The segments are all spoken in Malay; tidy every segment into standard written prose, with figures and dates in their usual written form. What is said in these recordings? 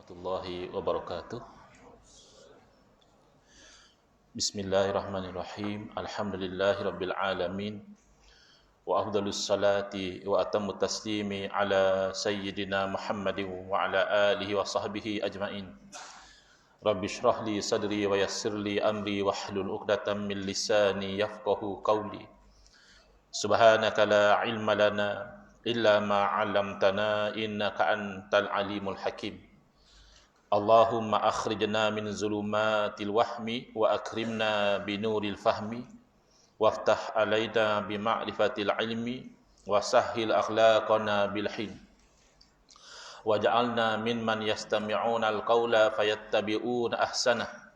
warahmatullahi wabarakatuh. Bismillahirrahmanirrahim. Alhamdulillahirabbil alamin. Wa afdhalus salati wa atammut taslimi ala sayyidina Muhammadin wa ala alihi wa sahbihi ajmain. Rabbi shrah li sadri wa yassir li amri wahlul 'uqdatam min lisani yafqahu qawli. Subhanaka la ilma lana illa ma 'allamtana innaka antal alimul hakim. Allahumma akhrijna min zulumatil wahmi wa akrimna binuril fahmi waftah alaina bima'rifatil ilmi wa sahhil akhlaqana bil hilm waj'alna mimman yastami'una al-qawla fayattabi'una ahsanah.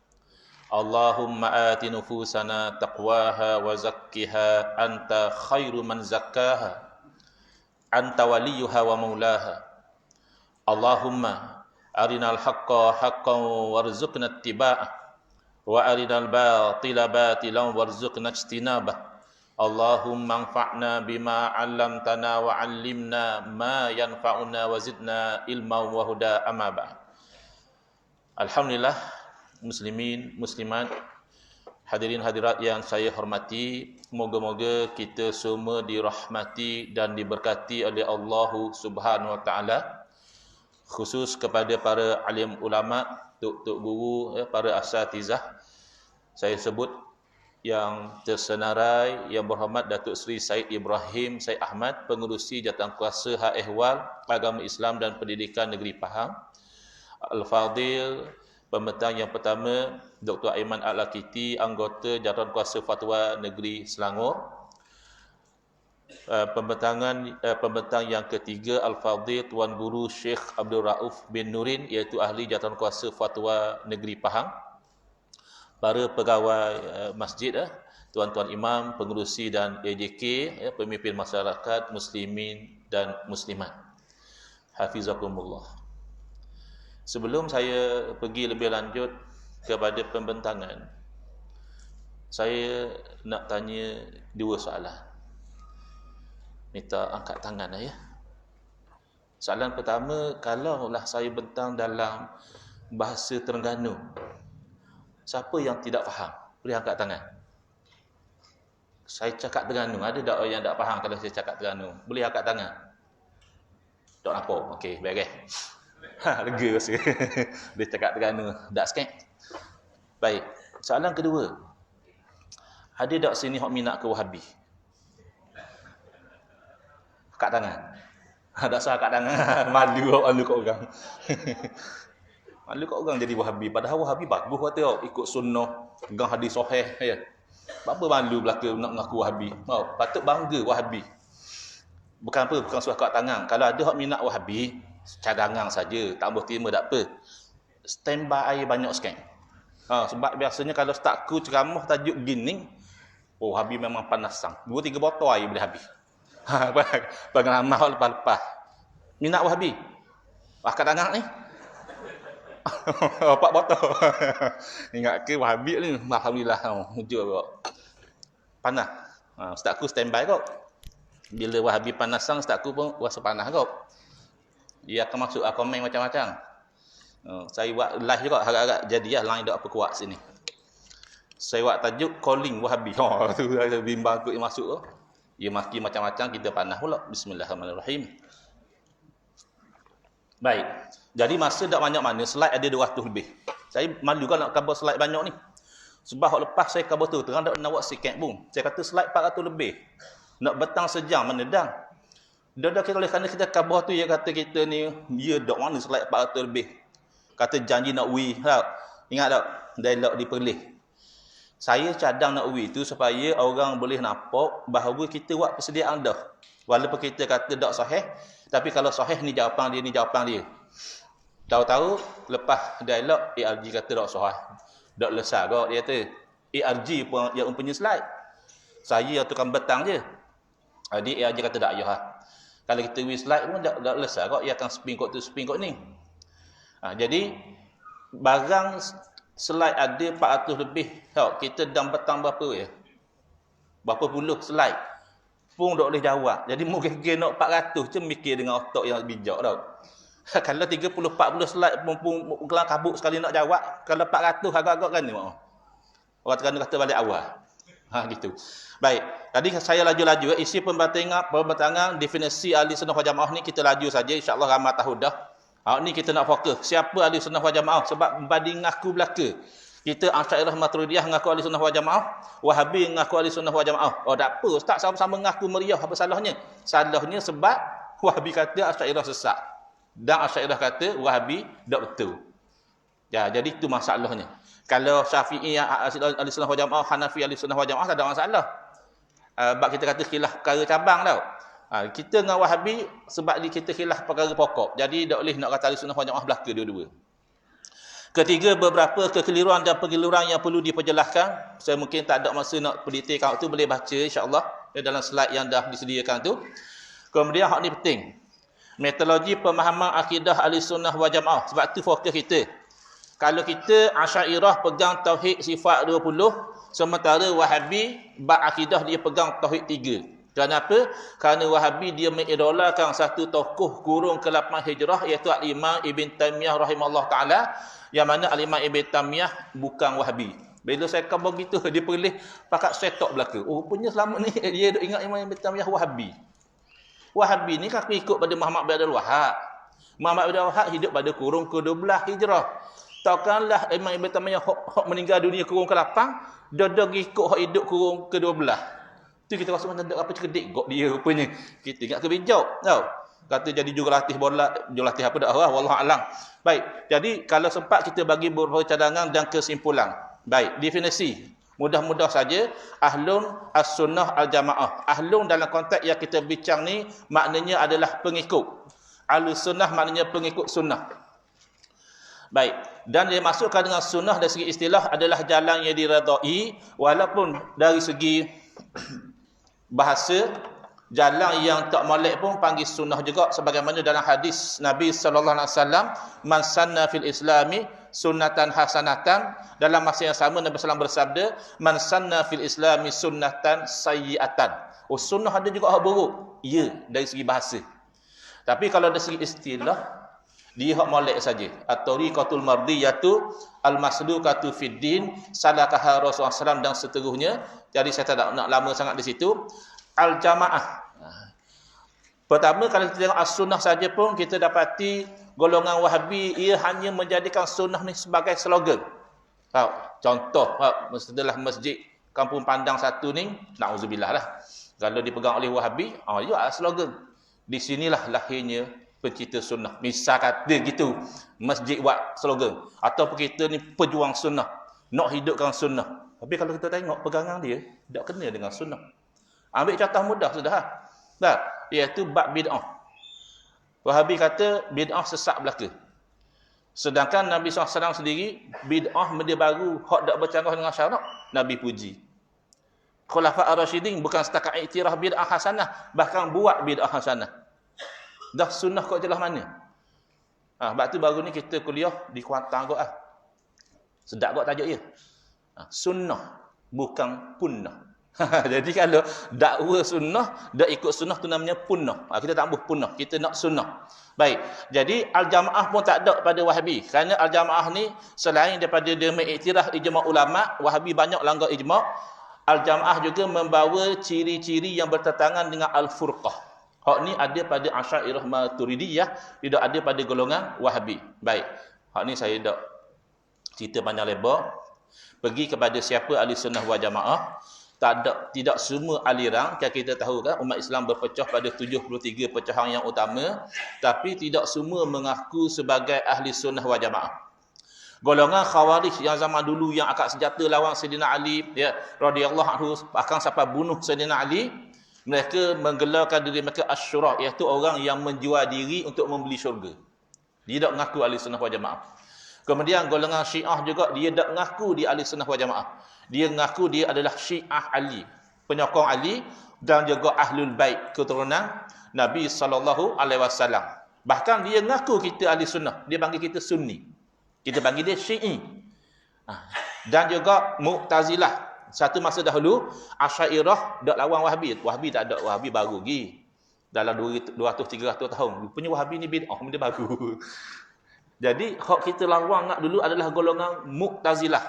Allahumma ati nufusana taqwaha wa zakkiha anta khairu man zakkaha anta waliyuha wa maulaha. Allahumma arinal haqqa haqqan warzuqna ittiba'ah wa arinal batila batilan warzuqna ijtinabah. Allahumma anfa'na bima 'allamtana wa 'allimna ma yanfa'una wa zidna ilman wa huda amma ba'd. Alhamdulillah, muslimin, muslimat, hadirin hadirat yang saya hormati, moga-moga kita semua dirahmati dan diberkati oleh Allah Subhanahu wa taala. Khusus kepada para alim ulama, tok-tok guru, para asatizah. Saya sebut yang tersenarai, yang berhormat Datuk Seri Said Ibrahim Said Ahmad, Pengerusi Jawatankuasa Hak Ehwal Agama Islam dan Pendidikan Negeri Pahang. Al-Fadil, pembentang yang pertama Dr. Aiman Al-Akiti, anggota Jawatankuasa Fatwa Negeri Selangor. Pembentang yang ketiga Al-Fadhil Tuan Guru Syekh Abdul Rauf bin Nurin, iaitu ahli Jawatankuasa Fatwa Negeri Pahang. Para pegawai masjid, tuan-tuan imam, pengerusi dan AJK, pemimpin masyarakat muslimin dan muslimat. Hafizakumullah. Sebelum saya pergi lebih lanjut kepada pembentangan, saya nak tanya dua soalan. Minta angkat tangan ya. Soalan pertama, kalaulah saya bentang dalam bahasa Terengganu, siapa yang tidak faham? Boleh angkat tangan. Saya cakap Terengganu, ada tak orang yang tak faham kalau saya cakap Terengganu? Boleh angkat tangan. Tak apa. Okey, baik. Lega rasa. Dia cakap Terengganu, dak sikit. Baik. Soalan kedua, ada tak sini hok minat ke Wahabi? Angkat tangan. Tak sah angkat tangan. Malu kat orang. Malu kat orang jadi Wahabi. Padahal Wahabi bagus kata, ikut sunnah, pegang hadis sahih ya. Apa malu belaka nak mengaku Wahabi? Patut bangga Wahabi. Bukan apa, bukan suruh angkat tangan. Kalau ada hak minat Wahabi, cadangan saja, tak boleh terima tak apa. Standby air banyak sikit. Sebab biasanya kalau start ku ceramah tajuk gini, Wahabi memang panas sang. 2-3 botol air boleh habis. Pengalaman lepas-lepas. Minat Wahabi? Angkat tangan ni. 4 botol. Ingat ke Wahabi ni? Alhamdulillah. Hujur kok. Panas. Ustaz aku standby kok. Bila Wahabi panas sang, ustaz aku pun rasa panas kok. Dia akan masuk komen macam-macam. Saya buat live juga agak-agak jadi line tak apa kuat sini. Saya buat tajuk calling Wahabi. Tu bimbang aku yang masuk tu. Dia maki macam-macam, kita panas pula. Bismillahirrahmanirrahim. Baik. Jadi masa tak banyak mana, slide ada 200 lebih. Saya malu kan nak cover slide banyak ni. Sebab hak lepas saya cover tu, terang tak nak buat sikit pun. Saya kata slide 400 lebih. Nak betang sejam mana dah. Dah oleh kerana kita cover tu, dia kata kita ni, dia dok mana slide 400 lebih. Kata janji nak win. Ingat tak? Dialog di Perlis. Saya cadang nak win tu supaya orang boleh nampak bahawa kita buat persediaan dah. Walaupun kita kata tak sahih, tapi kalau sahih ni jawapan dia, ni jawapan dia. Tahu-tahu lepas dialog ARG kata tak sahih. Tak lesar kok dia kata. ARG pun yang punya slide. Saya yang tukang betang je. Jadi ARG kata tak payah. Kalau kita win slide pun tak lesar kok, ia akan spin kok tu, spin kok ni. Jadi barang slide ada 400 lebih. Kita dah betang berapa ya? Berapa puluh slide. Pun tak boleh jawab. Jadi mungkin nak 400 je mikir dengan otak yang bijak tau. Kalau 30 40 slide pun kelang kabut sekali nak jawab, kalau 400 agak-agak kan ni mak. Orang Terengganu kata balik awal. Gitu. Baik. Tadi saya laju-laju isi pembatangan definisi ahli sunnah wal jamaah ni kita laju saja, insya-Allah ramai tahu dah. Ni kita nak fokus siapa ahli sunnah wal jamaah sebab banding ngaku belaka. Kita Asy'ariyah Maturidiyah ngaku ahli sunnah wal jamaah, Wahabi ngaku ahli sunnah wal jamaah. Oh tak apa, ustaz sama-sama ngaku meriah, apa salahnya? Salahnya sebab Wahabi kata Asy'ariyah sesat dan Asy'ariyah kata Wahabi tak betul. Ya, jadi itu masalahnya. Kalau Syafi'i ahli sunnah wal jamaah, Hanafi ahli sunnah wal jamaah tak ada masalah. Sebab kita kata khilaf perkara cabang tau. Kita dengan Wahabi sebab kita khilaf perkara pokok. Jadi tak boleh nak kata ahli sunnah wal jamaah belaka dua-dua. Ketiga, beberapa kekeliruan dan penggeliruan yang perlu diperjelaskan. Saya mungkin tak ada masa nak pendetailkan waktu, boleh baca insya-Allah dalam slide yang dah disediakan tu. Kemudian hak ni penting. Metodologi pemahaman akidah ahli sunnah wal jamaah. Sebab tu fokus kita. Kalau kita Asy'ariyah pegang tauhid sifat 20, sementara Wahabi bab akidah dia pegang tauhid 3. Kenapa? Kerana Wahabi dia mengidolakan satu tokoh kurun ke-8 Hijrah iaitu Al-Imam Ibn Taymiyah rahimahullah taala, yang mana Al-Imam Ibn Taymiyah bukan Wahabi. Bila saya kata begitu dia perlih pakat setok belaka. Oh punya selama ni dia duk ingat Imam Ibn Taymiyah Wahabi. Wahabi ni kan ikut pada Muhammad bin Abdul Wahhab. Muhammad bin Abdul Wahhab hidup pada kurun ke-12 Hijrah. Takkanlah Imam Ibn Taymiyah hok meninggal dunia kurun ke-8, dia ikut hok hidup kurun ke-12. Tu kita rasa macam apa cerdik gok dia rupanya. Kita ingat kebijak tau. Kata jadi jurulatih bola, jurulatih apa dah wallahu alam. Baik, jadi kalau sempat kita bagi beberapa cadangan dan kesimpulan. Baik, definisi mudah-mudah saja ahlun as-sunnah al-jamaah. Ahlun dalam konteks yang kita bincang ni maknanya adalah pengikut. Ahlus sunnah maknanya pengikut sunnah. Baik, dan dia masukkan dengan sunnah dari segi istilah adalah jalan yang diredai, walaupun dari segi bahasa jalan yang tak molek pun panggil sunnah juga, sebagaimana dalam hadis Nabi sallallahu alaihi wasallam, man sanna fil islami sunnatan hasanatan. Dalam masa yang sama Nabi sallallahu bersabda, man sanna fil islami sunnatan sayyi'atan. Oh, sunnah ada juga hak buruk. Ya, dari segi bahasa. Tapi kalau dari segi istilah dia hak molek saja. At-tariqatul mardiyatu al-maslukatu fid din salakaha Rasulullah SAW dan seterusnya. Jadi saya tak nak lama sangat di situ. Al-jamaah. Pertama, kalau kita tengok as-sunnah saja pun kita dapati golongan Wahabi ia hanya menjadikan sunnah ni sebagai slogan. Contoh, setelah masjid Kampung Pandang satu ni, na'udzubillah lah. Kalau dipegang oleh Wahabi, ya slogan. Di sinilah lahirnya pencipta sunnah. Misal kata gitu, masjid buat slogan. Ataupun kita ni pejuang sunnah, nak hidupkan sunnah. Tapi kalau kita tengok pegangan dia, tak kena dengan sunnah. Ambil contoh mudah sudah. Nah, iaitu bab bid'ah. Wahabi kata bid'ah sesat belaka. Sedangkan Nabi SAW sendiri, bid'ah benda baru, hak tak bercanggah dengan syarak, Nabi puji. Khulafa ar-Rasyidin bukan setakat iktiraf bid'ah hasanah, bahkan buat bid'ah hasanah. Dah sunnah kau jelas mana? Sebab tu baru ni kita kuliah di Kuantan kot . Sedap kot tajuk dia. Sunnah bukan punnah. Jadi kalau dakwah sunnah, dak ikut sunnah tu namanya punnah. Kita tak mahu punnah, kita nak sunnah. Baik. Jadi al-jamaah pun tak ada pada Wahabi. Kerana al-jamaah ni selain daripada dia mengiktiraf ijma' ulama, Wahabi banyak langgar ijma'. Al-jamaah juga membawa ciri-ciri yang bertentangan dengan al-furqah. Hak ni ada pada Asy'ariyah Maturidiyah, tidak ada pada golongan Wahabi. Baik. Hak ni saya dak cerita panjang lebar. Pergi kepada siapa ahli sunnah wal jamaah. Tidak semua aliran, kan kita tahu kan umat Islam berpecah pada 73 pecahan yang utama, tapi tidak semua mengaku sebagai ahli sunnah wal jamaah. Golongan Khawarij yang zaman dulu yang angkat senjata lawan Sayyidina Ali, ya, radhiyallahu anhu, bahkan sampai bunuh Sayyidina Ali, mereka menggelarkan diri mereka asyura, iaitu orang yang menjual diri untuk membeli syurga. Dia tak mengaku ahli sunnah wal jamaah. Kemudian golongan Syiah juga dia tak mengaku dia ahli sunnah wal jamaah. Dia mengaku dia adalah Syiah Ali, penyokong Ali, dan juga ahlul bait, keturunan Nabi SAW. Bahkan dia mengaku kita ahli sunnah, dia panggil kita sunni. Kita panggil dia Syi'i. Dan juga Mu'tazilah. Satu masa dahulu Asy'ariyah dak lawan Wahabi. Wahabi tak ada, Wahabi baru lagi. dalam 200-300 tahun. Rupanya Wahabi ni bid'ah, benda baru. Jadi, hak kita lawan nak dulu adalah golongan Mu'tazilah.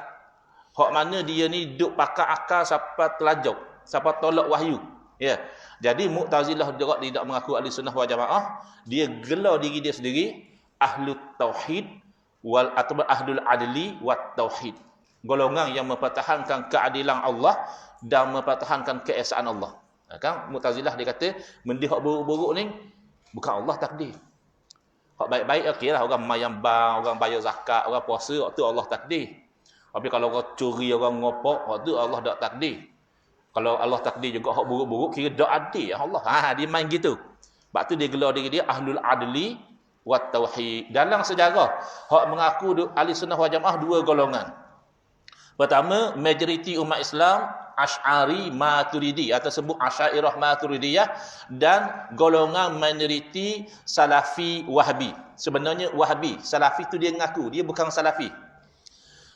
Hak mana dia ni duk pakai akal sampai telajak, sampai tolak wahyu. Ya. Jadi Mu'tazilah juga tidak mengaku ahli sunnah wal jamaah, dia gelar diri dia sendiri ahlut tauhid atau ahlul adli wat tauhid. Golongan yang mempertahankan keadilan Allah dan mempertahankan keesaan Allah. Kan Mu'tazilah dia kata benda hak buruk-buruk ni bukan Allah takdir. Hak baik-baik okeylah, orang mayambang, orang bayar zakat, orang puasa, waktu Allah takdir. Tapi kalau orang curi, orang ngopok, waktu Allah tak takdir. Kalau Allah takdir juga hak buruk-buruk, kira tak adil Allah. Dia main gitu. Sebab tu dia gelar diri dia ahlul adli wat tauhid. Dalam sejarah, hak mengaku ahli sunnah wal jamaah dua golongan. Pertama, majoriti umat Islam Asy'ari Maturidi atau sebut Asy'ariyah Maturidiyah, dan golongan minoriti Salafi Wahabi. Sebenarnya Wahabi, Salafi tu dia mengaku, dia bukan Salafi.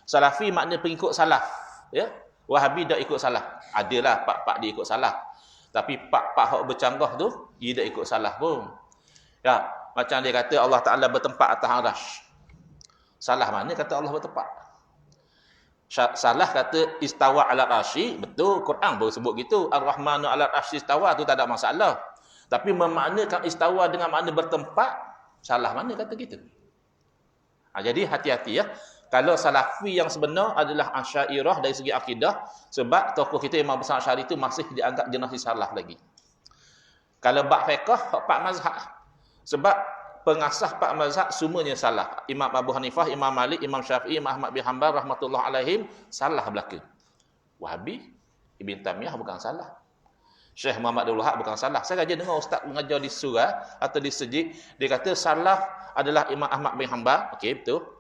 Salafi makna pengikut salaf, ya. Wahabi tak ikut salaf. Adalah pak-pak dia ikut salaf. Tapi pak-pak hak bercanggah tu, dia tak ikut salaf pun. Ya, macam dia kata Allah Taala bertempat atas arasy. Salah mana kata Allah bertempat? Salah kata istawa ala arsy, betul Quran baru sebut gitu, Ar-Rahmanu ala arsy istawa, tu tak ada masalah. Tapi memaknakan istawa dengan makna bertempat, salah mana kata gitu. Jadi hati-hati ya. Kalau Salafi yang sebenar adalah Asy'ariyah dari segi akidah, sebab tokoh kita Imam Besar Asy'ari itu masih dianggap generasi salah lagi. Kalau bab fiqh, pak mazhab. Sebab pengasas pak mazhab semuanya salah. Imam Abu Hanifah, Imam Malik, Imam Syafi'i, Imam Ahmad bin Hanbal rahmatullah alaihim salah belaka. Wahabi, Ibn Taymiyah bukan salah. Syekh Muhammad Abdul Wahab bukan salah. Saya aja dengar ustaz mengajar di surah atau di sejid, dia kata salah adalah Imam Ahmad bin Hanbal. Okey, betul.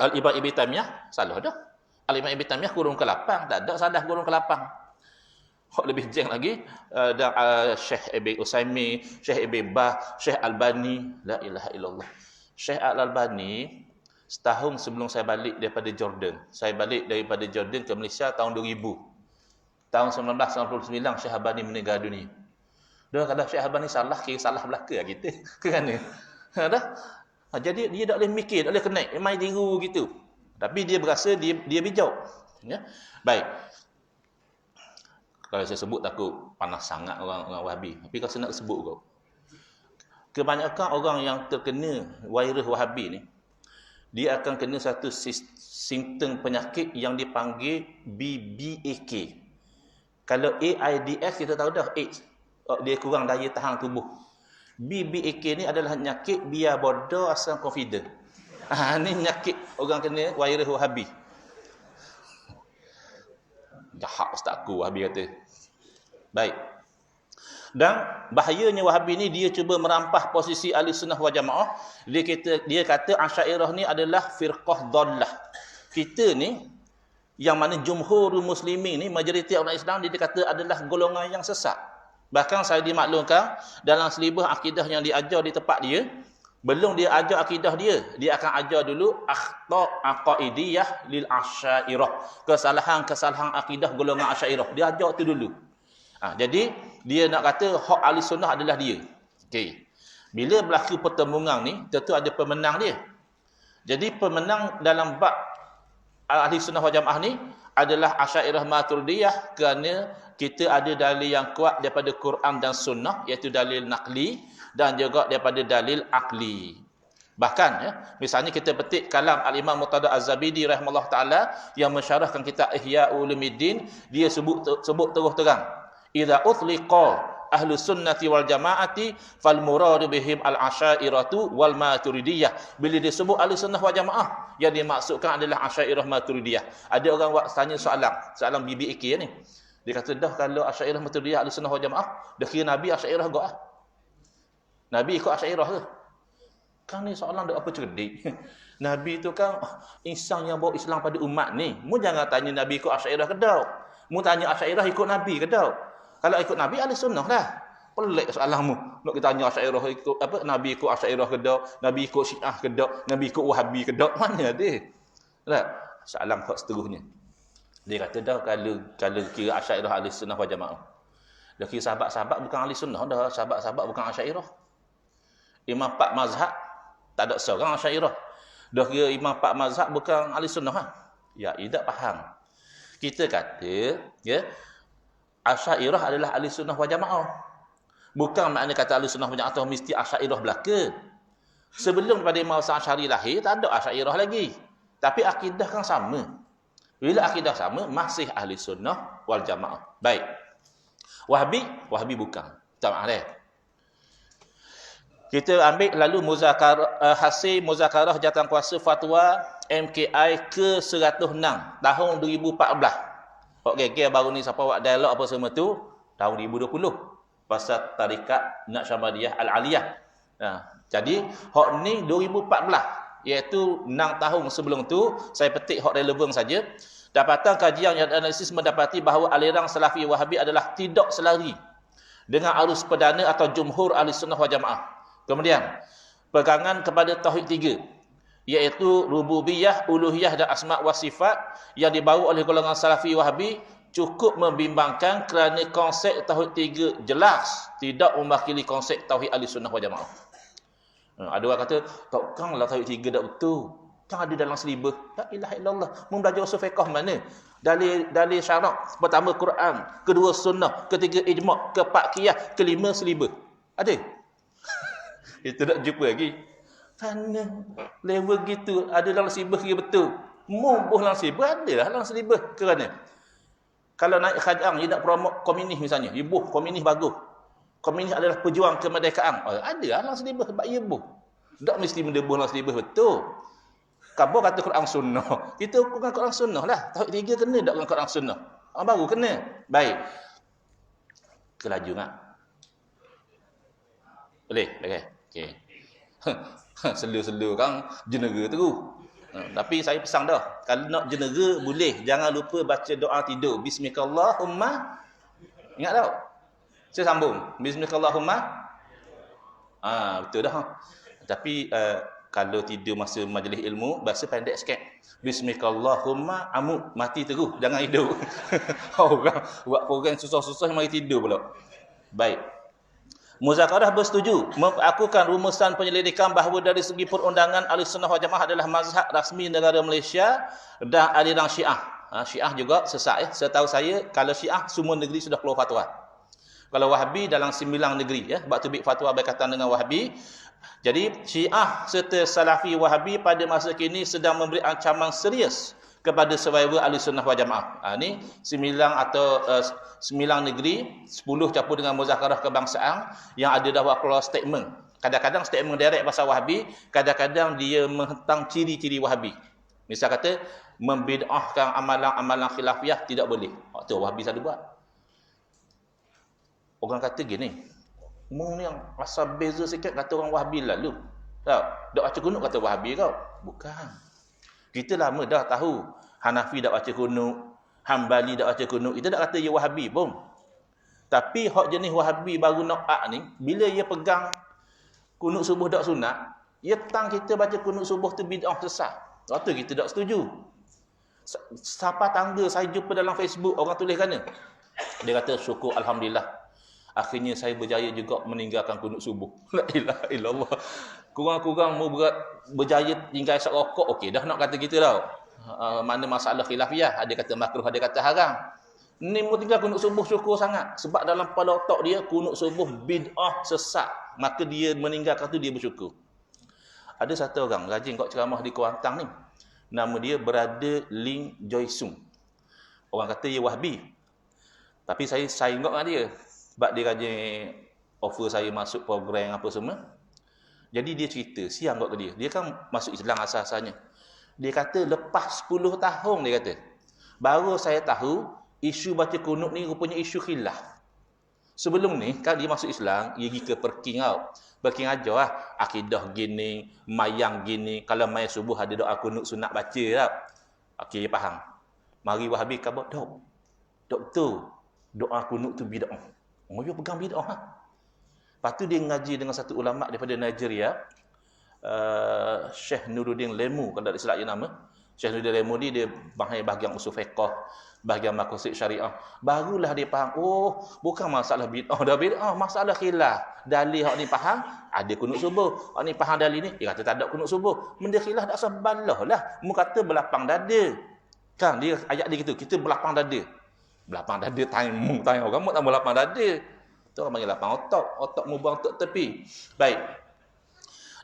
Al-Imam Ibn Taymiyah salah dah. Al-Imam Ibn Taymiyah kurung ke-8, tak ada salah kurung ke-8. Hak lebih jeng lagi dan Syekh Ibn Utsaimin, Syekh Ibn Baz, Syekh Albani, la ilaha illallah. Syekh Al-Albani setahun sebelum saya balik daripada Jordan. Saya balik daripada Jordan ke Malaysia tahun 2000. Tahun 1999 Syekh Albani meninggal dunia. Dia kata Syekh Albani salah, kira salah belaka kita. Kerana dah. Jadi dia tak boleh mikir, tak boleh connect, main tiru gitu. Tapi dia berasa dia bijak. Ya. Baik. Kalau saya sebut takut panas sangat orang Wahabi. Tapi kalau saya nak sebut kau. Kebanyakan orang yang terkena virus Wahabi ni, dia akan kena satu simptom penyakit yang dipanggil BBAK. Kalau AIDS kita tahu dah, AIDS. Dia kurang daya tahan tubuh. BBAK ni adalah penyakit biar bodoh asal confident. Ni penyakit orang kena virus Wahabi. Jahat ustaz aku Wahabi kata. Baik. Dan bahayanya Wahabi ni dia cuba merampas posisi ahli sunnah wal jamaah. Dia kata Asy'ariyah ni adalah firqah dhallah. Kita ni yang mana jumhur muslimin ni majoriti orang Islam dia kata adalah golongan yang sesat. Bahkan saya dimaklumkan dalam selibus akidah yang diajar di tempat dia, belum dia ajar akidah dia akan ajar dulu akhta' aqaidiyah lil Asy'ariyah. Kesalahan-kesalahan akidah golongan Asy'ariyah. Dia ajar tu dulu. Jadi dia nak kata hak ahli sunnah adalah dia. Okey. Bila berlaku pertemuan ni, tentu ada pemenang dia. Jadi pemenang dalam bab ahli sunnah wal jamaah ni adalah Asy'ariyah Maturidiyah, kerana kita ada dalil yang kuat daripada Quran dan sunnah, iaitu dalil naqli dan juga daripada dalil akli. Bahkan ya, misalnya kita petik kalam Al-Imam Murtada Az-Zabidi rahimahullah taala yang mensyarahkan kitab Ihya Ulumuddin, dia sebut terus terang, idza utliqa ahlu sunnati wal jamaati fal muradu bihim al asy'ariyatu wal maturidiyah. Bila disebut ahli sunnah wal jamaah, yang dimaksudkan adalah Asy'ariyah Maturidiyah. Ada orang tanya soalan BBAK ni. Dia kata dah kalau Asy'ariyah Maturidiyah ahli sunnah wal jamaah, dah kira Nabi Asy'ariyah gak ah. Nabi ikut Asy'ariyah ke? Kan ni soalan dak apa cerdik. Nabi tu kan insan yang bawa Islam pada umat ni. Mu jangan tanya Nabi ikut Asy'ariyah ke dak. Mu tanya Asy'ariyah ikut Nabi ke dak. Kalau ikut Nabi ahli sunnah dah. Pelik soalanmu. Nak kita tanya Asy'ariyah ikut apa? Nabi ikut Asy'ariyah ke dak? Nabi ikut Syiah ke dak? Nabi ikut Wahabi ke dak? Mana dia? Tak. Soalan hak seterusnya. Dia kata dah kalau kira Asy'ariyah ahli sunnah wal jamaah. Dah kira sahabat-sahabat bukan ahli sunnah dah, sahabat-sahabat bukan Asy'ariyah. Imam 4 mazhab tak ada seorang Asy'ariyah. Dah kira imam 4 mazhab bukan ahli sunnah ha? Ya, tidak faham. Kita kata, ya, Asy'ariyah adalah ahli sunnah wal jamaah. Bukan makna kata ahli sunnah wal jamaah tu mesti Asy'ariyah belaka. Sebelum daripada Imam Asy'ari lahir, tak ada Asy'ariyah lagi. Tapi akidah kan sama. Bila akidah sama, masih ahli sunnah wal jamaah. Baik. Wahabi bukan. Tak maklum. Kita ambil lalu hasil muzakarah jawatankuasa fatwa MKI ke-106 tahun 2014. Okey, baru ni siapa buat dialog apa semua tu tahun 2020 pasal tarikat Naqsyabandiyah Al-Aliyah. Jadi hak ni 2014, iaitu 6 tahun sebelum tu saya petik hak relevan saja. Dapatan kajian yang analisis mendapati bahawa aliran Salafi Wahabi adalah tidak selari dengan arus perdana atau jumhur ahli sunnah wal jamaah. Kemudian, pegangan kepada tauhid 3, iaitu rububiyah, uluhiyah dan asma' wa sifat yang dibawa oleh golongan Salafi Wahabi cukup membimbangkan kerana konsep tauhid 3 jelas tidak mewakili konsep tauhid ahli sunnah wal jamaah. Ada orang kata, takkanlah tauhid 3 tak betul. Kan ada dalam selibah. La ilaha illallah. Membelajar usul fiqh mana? Dalil syarak. Pertama Quran, kedua sunnah, ketiga ijma', keempat qiyas, kelima selibah. Ada? Itu tak jumpa lagi. Mana level gitu ada dalam selibah kira betul. Mubuh dalam selibah ada lah dalam selibah. Kerana kalau naik khajang dia nak promote komunis misalnya, dia buh komunis bagus. Komunis adalah pejuang kemerdekaan. Ada lah dalam selibah sebab ia buh. Tak mesti mendebuh dalam selibah betul. Kamu kata Quran sunnah. Kita bukan Quran sunnah lah. Tauhid 3 kena tak dengan Quran sunnah. Baru kena. Baik. Kelaju tak? Boleh? Okey. Okey. Selu-selu kan jenera terus. Tapi saya pesan dah. Kalau nak jenera boleh. Jangan lupa baca doa tidur. Bismillahumma. Ingat tak? Saya sambung. Bismillahumma. Betul dah. Tapi kalau tidur masa majlis ilmu, bahasa pendek sikit. Bismillahumma amuk. Mati terus. Jangan hidup. Orang buat program susah-susah mari tidur pula. Baik. Muzakarah bersetuju mengakukan rumusan penyelidikan bahawa dari segi perundangan Ahlussunnah wal Jamaah adalah mazhab rasmi negara Malaysia dan aliran Syiah. Syiah juga sesat ya. Setahu saya kalau Syiah semua negeri sudah keluar fatwa. Kalau Wahabi dalam 9 negeri ya. Sebab tu big fatwa berkaitan dengan Wahabi. Jadi Syiah serta Salafi Wahabi pada masa kini sedang memberi ancaman serius kepada survivor Ahlussunnah wal Jamaah. Ini 9 atau 9 negeri, 10 campur dengan muzakarah kebangsaan yang ada dah buat keluar statement. Kadang-kadang statement direct pasal Wahabi, kadang-kadang dia menghentam ciri-ciri Wahabi. Misal kata, membid'ahkan amalan-amalan khilafiyah tidak boleh. Waktu Wahabi selalu buat. Orang kata gini, mu ni yang asal beza sikit kata orang Wahabi lalu. Tak, dak baca kunut kata Wahabi kau. Bukan. Kita lama dah tahu Hanafi tak baca kunut, Hambali tak baca kunut. Kita tak kata dia Wahabi pun. Tapi hak jenis Wahabi baru nak ni, bila dia pegang kunut subuh tak sunat, dia tang kita baca kunut subuh tu bid'ah sesat. Waktu kita tak setuju. Siapa tangga saya jumpa dalam Facebook orang tulis kana. Dia kata syukur alhamdulillah. Akhirnya saya berjaya juga meninggalkan kunut subuh. La ilaha illallah. Kurang-kurang mau berjaya tinggal isyak rokok. Okey, dah nak kata kita tau. Mana masalah khilafiyah. Ada kata makruh, ada kata haram. Ni mau tinggal kunut subuh syukur sangat. Sebab dalam kepala otak dia, kunut subuh bid'ah sesat. Maka dia meninggalkan tu, dia bersyukur. Ada satu orang rajin kau ceramah di Kuantan ni. Nama dia Brother Ling Joy Sung. Orang kata dia Wahabi. Tapi saya ingat dengan dia. Sebab dia rajin offer saya masuk program apa semua. Jadi dia cerita, siang kat dia. Dia kan masuk Islam asal-asalnya. Dia kata lepas 10 tahun dia kata. Baru saya tahu isu baca kunut ni rupanya isu khilaf. Sebelum ni kan dia masuk Islam, dia pergi ke Perking tau. Perking ajar lah. Akidah gini, mayang gini. Kalau mayang subuh ada doa kunut sunat baca tau. Okey, faham. Mari Wahabi khabar, dok betul. Doa kunut tu bid'ah. Dia pegang bid'ah. Lepas tu dia ngaji dengan satu ulama daripada Nigeria, Syekh Nuruddin Lemu, kalau tak silap nama. Syekh Nuruddin Lemu ni dia bahagian usul fiqh, bahagian maqasid syariah. Barulah dia faham, oh, bukan masalah bid'ah dah bid'ah, masalah khilaf. Dalil hak ni faham, ada kunut subuh. Hak ni faham dalil ni, dia kata tak ada kunut subuh. Benda khilaf tak usah balah lah. Mu kata berlapang dada. Kan dia ayat dia gitu, kita berlapang dada. Berlapang dada tanya orang tak berlapang dada. Tu orang panggil lapang otak. Otak mu buang otak tepi. Baik.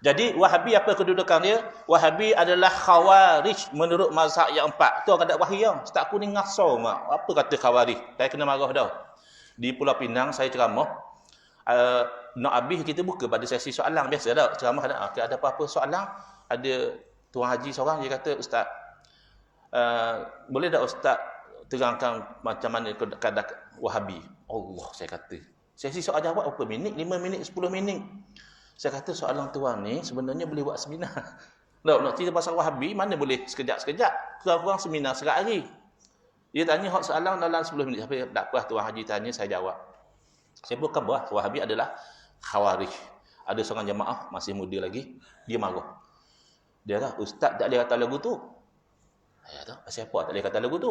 Jadi Wahabi apa kedudukan dia? Wahabi adalah khawarij menurut mazhab yang empat. Tu orang ada wahyu. Ustaz aku ni ngasau mak. Apa kata khawarij? Saya kena marah dah. Di Pulau Pinang saya ceramah. Nak habis kita buka pada sesi soalan biasa dah. Ceramah ada apa-apa soalan, ada tuan haji seorang dia kata, Ustaz, boleh tak Ustaz terangkan macam mana kadang Wahabi? Allah, saya kata. Sesi soal jawab berapa minit? 5 minit, 10 minit. Saya kata soalan tuan ni sebenarnya boleh buat seminar. Nak cerita pasal Wahabi, mana boleh sekejap-sekejap. Kurang-kurang seminar sekat hari. Dia tanya hak soalan dalam 10 minit. Tapi tak apa, Tuan Haji tanya, saya jawab. Saya pun khabar, Wahabi adalah khawarij. Ada seorang jemaah, masih muda lagi, dia marah. Dia kata, Ustaz tak boleh kata lagu tu. Saya kata, pasal apa tak boleh kata lagu tu?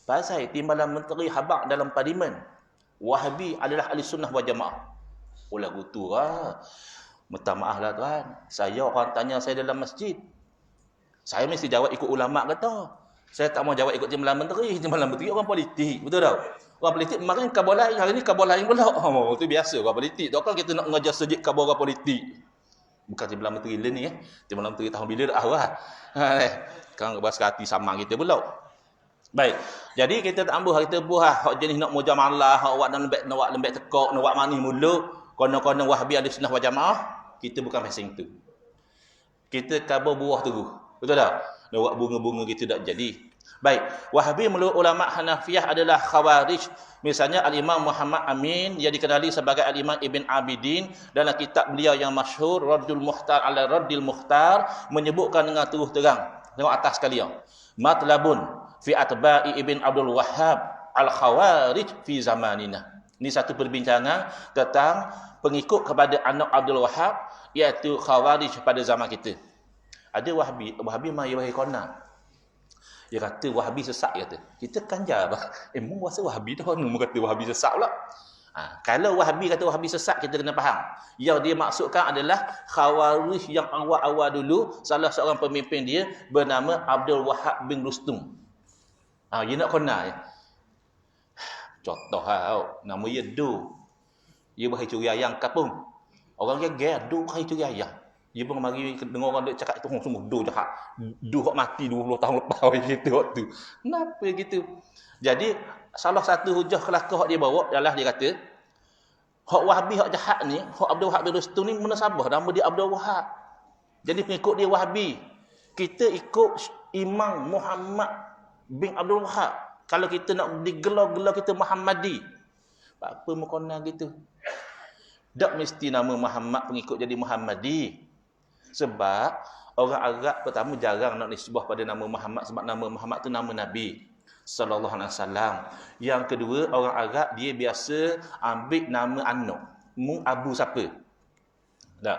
Pasal timbalan menteri habaq dalam parlimen. Wahabi adalah ahli sunnah wal jamaah. Oh lagu tu lah. Minta maaf lah tuan. Saya orang tanya saya dalam masjid. Saya mesti jawab ikut ulama' kata. Saya tak mau jawab ikut timbalan menteri. Timbalan menteri orang politik. Betul tak? Orang politik kemarin kabar lain. Hari ni kabar lain pula. Oh, itu biasa orang politik. Tak kan kita nak mengajar sejik kabar orang politik. Bukan timbalan menteri lain ni. Timbalan menteri tahun bila dah awal. Kan berasa hati sama kita pula. Baik. Jadi kita tak ambil kita buah hak jenis nak mujamalah, hak awak nak lembek tekok, nak buat manis mulu, konon-konon Wahabi ahli sunnah wal jamaah, kita bukan pasang tu. Kita kabar buah tu. Betul tak? Nak buat bunga-bunga kita tak jadi. Baik. Wahabi menurut ulama Hanafiyah adalah khawarij. Misalnya Al-Imam Muhammad Amin, dia dikenali sebagai Al-Imam Ibn Abidin, dalam kitab beliau yang masyhur Raddul Mukhtar ala Raddil Mukhtar menyebutkan dengan terus terang. Tengok atas sekalian. Matlabun fi atba'i Ibn Abdul Wahhab al-khawarij fi zamanina. Ini satu perbincangan tentang pengikut kepada anak Abdul Wahhab, iaitu khawarij pada zaman kita. Ada Wahabi mai wahi kona. Dia kata Wahabi sesat, kata. Kita kan jawab, mu rasa Wahabi dah mu kata Wahabi sesat pula. Kalau Wahabi kata Wahabi sesat, kita kena faham. Yang dia maksudkan adalah khawarij yang awal-awal dulu, salah seorang pemimpin dia bernama Abdul Wahhab bin Rustum. Dia nak kena. Contoh nama dia Du. Dia berhari curi ayam kapung. Orang geger, Du berhari curi ayam. Dia pun mari dengar orang dia cakap itu semua Du jahat. Du hak mati 20 tahun lepas gitu waktu. Kenapa gitu? Jadi salah satu hujah kelakar hak dia bawa adalah dia kata hak Wahabi hak jahat ni, hak Abdul Wahab bin Rustum ni munasabah nama dia Abdul Wahab. Jadi pengikut dia Wahabi. Kita ikut Imam Muhammad bin Abdul Wahab. Kalau kita nak digelar-gelar kita Muhammadi. Apa mukona gitu? Tak mesti nama Muhammad pengikut jadi Muhammadi. Sebab orang Arab pertama jarang nak nisbah pada nama Muhammad sebab nama Muhammad tu nama Nabi sallallahu alaihi wasallam. Yang kedua, orang Arab dia biasa ambil nama anak. Mu Abu siapa? Tak.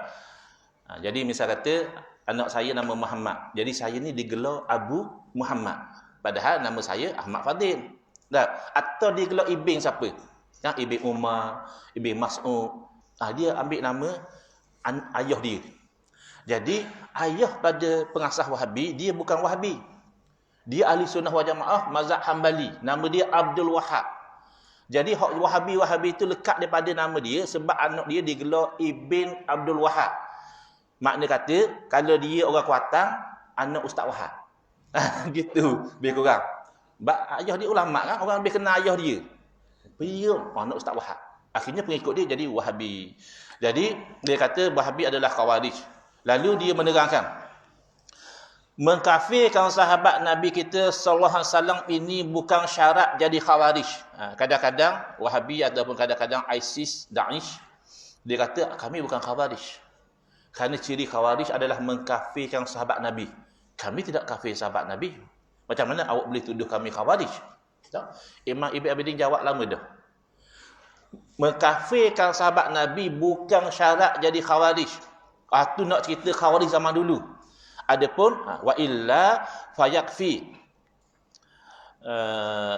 Jadi misal kata anak saya nama Muhammad. Jadi saya ni digelar Abu Muhammad. Padahal nama saya Ahmad Fadil. Tak? Atau dia gelar Ibn siapa? Ibn Umar, Ibn Mas'ud. Dia ambil nama ayah dia. Jadi ayah pada pengasas Wahabi, dia bukan Wahabi. Dia ahli sunnah wal jamaah mazhab Hambali. Nama dia Abdul Wahhab. Jadi Wahabi itu lekat daripada nama dia sebab anak dia digelar Ibn Abdul Wahhab. Makna kata kalau dia orang Kuantan, anak Ustaz Wahab. Gitu, lebih kurang. Ayah dia ulama kan, orang lebih kenal ayah dia. Pium, anak Ustaz Wahab. Akhirnya pengikut dia jadi Wahabi. Jadi dia kata Wahabi adalah khawarij. Lalu dia menerangkan mengkafirkan sahabat Nabi kita sallallahu alaihi wasallam ini bukan syarat jadi khawarij. Kadang-kadang Wahabi ataupun kadang-kadang ISIS, Daesh, dia kata kami bukan khawarij. Kerana ciri khawarij adalah mengkafirkan sahabat Nabi. Kami tidak kafir sahabat Nabi. Macam mana awak boleh tuduh kami khawarij? Imam Ibn Abidin jawab lama dah. Mengkafirkan sahabat Nabi bukan syarat jadi khawarij. Itu nak cerita khawarij zaman dulu. Adapun wa illa fayakfi uh,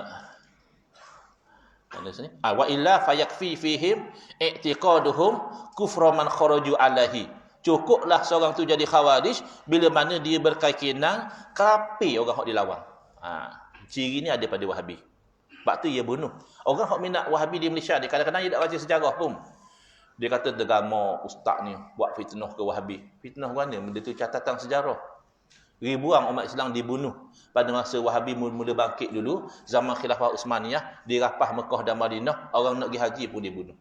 mana sini? Wa illa fayakfi fihim i'tiqaduhum kufra man kharaju alaihi. Cukuplah seorang tu jadi khawarij bila mana dia berkeyakinan kafir orang hak dilawan. Ciri ni ada pada Wahabi. Sebab tu dia bunuh. Orang hak minat Wahabi di Malaysia ni kadang-kadang dia tak baca sejarah pun. Dia kata derama ustaz ni buat fitnah ke Wahabi. Fitnah mana? Benda tu catatan sejarah. Ribuan umat Islam dibunuh pada masa Wahabi mula-mula bangkit dulu, zaman Khilafah Uthmaniyah, dirapah Mekah dan Madinah, orang nak pergi haji pun dibunuh.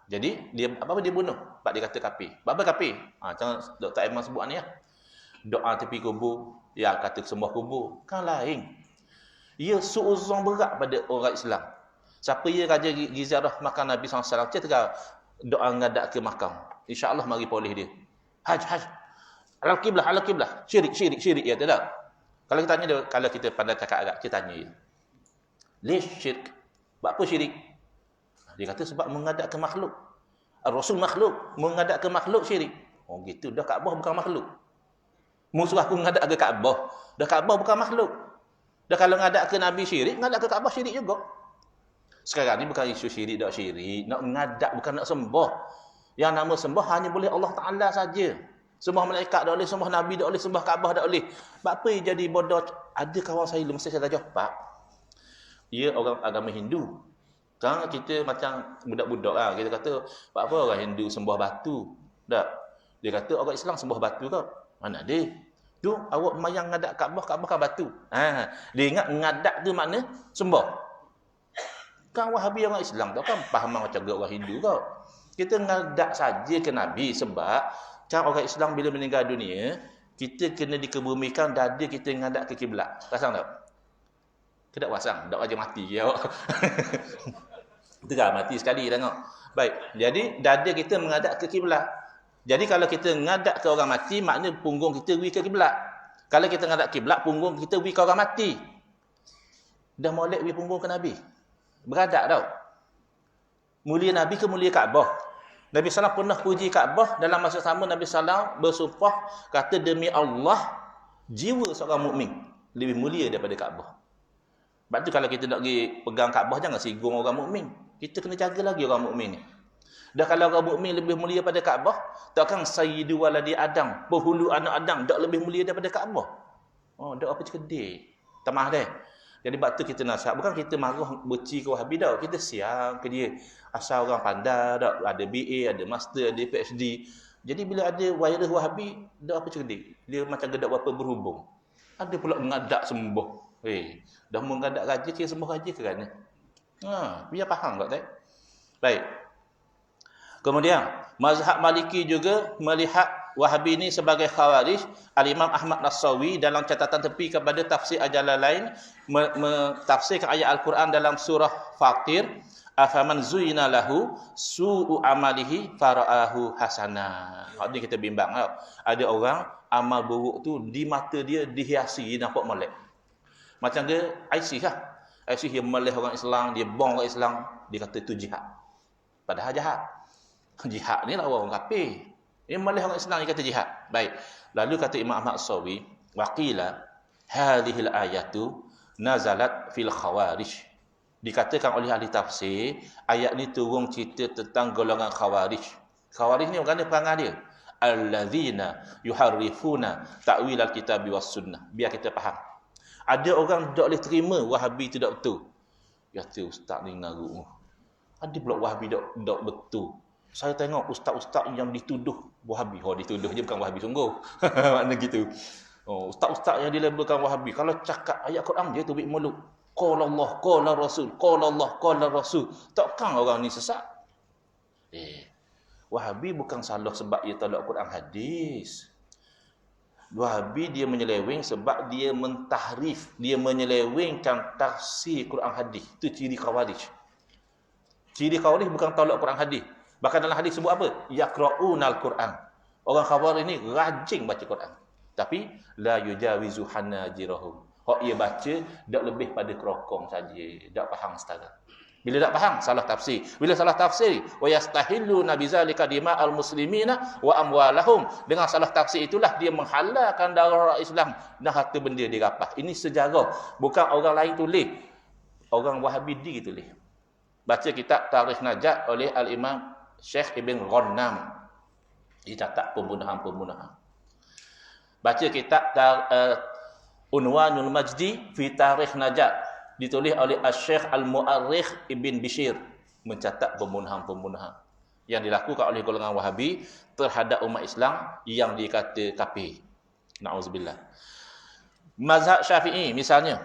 Jadi dia apa dia bunuh? Sebab dia kata kafir. Apa kafir? Macam Dr. Aiman sebut ni ya. Doa tepi kubur, ya kata sembah kubur, kan lain. Ia suuzon berat pada orang Islam. Siapa ya Raja Gizarah makan Nabi SAW, dia doa ngadak ke makam. InsyaAllah mari poleh dia. Haj. Al-Qiblah. Syirik ya tidak. Kalau kita tanya dia, kalau kita pandai cakap Arab, kita tanya dia. Lish syirik? Apa syirik? Dia kata sebab menghadap ke makhluk. Rasul makhluk, menghadap ke makhluk syirik. Oh gitu, dah Kaabah bukan makhluk. Musuh aku menghadap ke Kaabah, dah Kaabah bukan makhluk. Dah kalau menghadap ke Nabi syirik, menghadap ke Kaabah syirik juga. Sekarang ni bukan isu syirik, tak syirik. Nak menghadap bukan nak sembah. Yang nama sembah hanya boleh Allah Ta'ala saja. Sembah malaikat tak boleh, sembah Nabi tak boleh, sembah Kaabah tak boleh. Sebab apa jadi bodoh? Ada kawan saya mesti saya dah jawab. Dia orang agama Hindu. Kan kita macam budak-budak lah. Kita kata, apa orang Hindu sembah batu? Tak. Dia kata orang Islam sembah batu kau. Mana dia? Tu awak mayang ngadap Kaabah kan batu. Dia ingat ngadap tu makna sembah. Kan Wahabi orang Islam tu kan faham macam orang Hindu kau. Kita ngadap saja ke Nabi sebab kan orang Islam bila meninggal dunia, kita kena dikebumikan dada kita ngadap ke kiblat. Pasang tak? Tidak pasang, tak wajib mati ya awak. Itu kan mati sekali tengok. Baik, jadi dada kita menghadap ke kiblat. Jadi kalau kita menghadap ke orang mati, makna punggung kita pergi ke kiblat. Kalau kita menghadap kiblat, punggung kita pergi ke orang mati. Dah molek pergi punggung ke Nabi. Beradab tau. Mulia Nabi ke mulia Kaabah? Nabi SAW pernah puji Kaabah, dalam masa sama Nabi SAW bersumpah kata demi Allah, jiwa seorang mukmin lebih mulia daripada Kaabah. Sebab tu kalau kita nak pergi pegang Kaabah, jangan singgung orang mukmin. Kita kena jaga lagi orang mukmin ni. Dan kalau orang mukmin lebih mulia pada Kaabah, takkan sayyidu waladi Adam, penghulu anak Adam, tak lebih mulia daripada Kaabah. Oh, tak apa cekedek. Tamah deh. Jadi sebab tu kita nasihat. Bukan kita marah benci ke Wahabi tak. Kita siang ke dia. Asal orang pandai tak. Ada BA, ada master, ada PhD. Jadi bila ada virus Wahabi, tak apa cekedek. Dia macam gedak berapa berhubung. Ada pula mengadak sembuh. Dah mengadak raja, kira sembuh raja ke kan? Biar faham tak? Baik. Kemudian, mazhab Maliki juga melihat Wahabi ini sebagai khawarij. Al-Imam Ahmad Nassawi dalam catatan tepi kepada tafsir Al-Jalalain mentafsirkan ayat Al-Quran dalam surah Fatir, afaman zuyina lahu su'u amalihi fara'ahu hasana. Ini kita bimbang tau. Ada orang amal buruk tu di mata dia dihiasi, dia nampak molek. Macam dia ISIS lah. ISIS dia melih orang Islam, dia bom orang Islam, dia kata itu jihad. Padahal jahat. Jihad ni lah orang kafir. Dia melih orang Islam, dia kata jihad. Baik. Lalu kata Imam Ahmad Sawi, waqila hadhil ayatu nazalat fil khawarij. Dikatakan oleh ahli tafsir, ayat ni turun cerita tentang golongan khawarij. Khawarij ni orang mana perangai dia? Allazina yuharrifuna ta'wil al-kitabi was sunnah. Biar kita faham. Ada orang tak boleh terima Wahabi tu tak betul. Ya tu ustaz ni ngaruk. Ada pula Wahabi tak betul. Saya tengok ustaz-ustaz yang dituduh Wahabi. Dituduh je bukan Wahabi sungguh. Makna gitu. Ustaz-ustaz yang dilabelkan Wahabi, kalau cakap ayat Quran je tubik mulut. Qala Allah, qala Rasul, qala Allah, qala Rasul. Takkan orang ni sesat? Wahabi bukan salah sebab dia tolak Quran hadis. Wahabi dia menyeleweng sebab dia mentahrif, dia menyelewengkan tafsir Quran hadis. Itu ciri khawarij. Ciri khawarij bukan tolak Quran hadis. Bahkan dalam hadis sebut apa? Yaqra'unal Quran. Orang khawarij ni rajin baca Quran. Tapi la yujawizu hanajirahum. Hak ia baca tak lebih pada kerokong saja, tak faham setara. Bila tak faham, salah tafsir. Bila salah tafsir, wa yastahilluna bizalika dima'al muslimina wa amwalahum. Dengan salah tafsir itulah dia menghalalkan darah Islam dan harta benda dia rapah. Ini sejarah, bukan orang lain tulis. Orang Wahabi diri tulis. Baca kitab Tarikh Najat oleh Al-Imam Syekh Ibn Ghannam. Dia catat pembunuhan-pembunuhan. Baca kitab Unwanul Majdi fi Tarikh Najat, ditulis oleh Syekh Al-Mu'arrikh Ibn Bishir, mencatat pembunuhan-pembunuhan yang dilakukan oleh golongan Wahabi terhadap umat Islam yang dikata kafir. Na'udzubillah. Mazhab Syafi'i misalnya,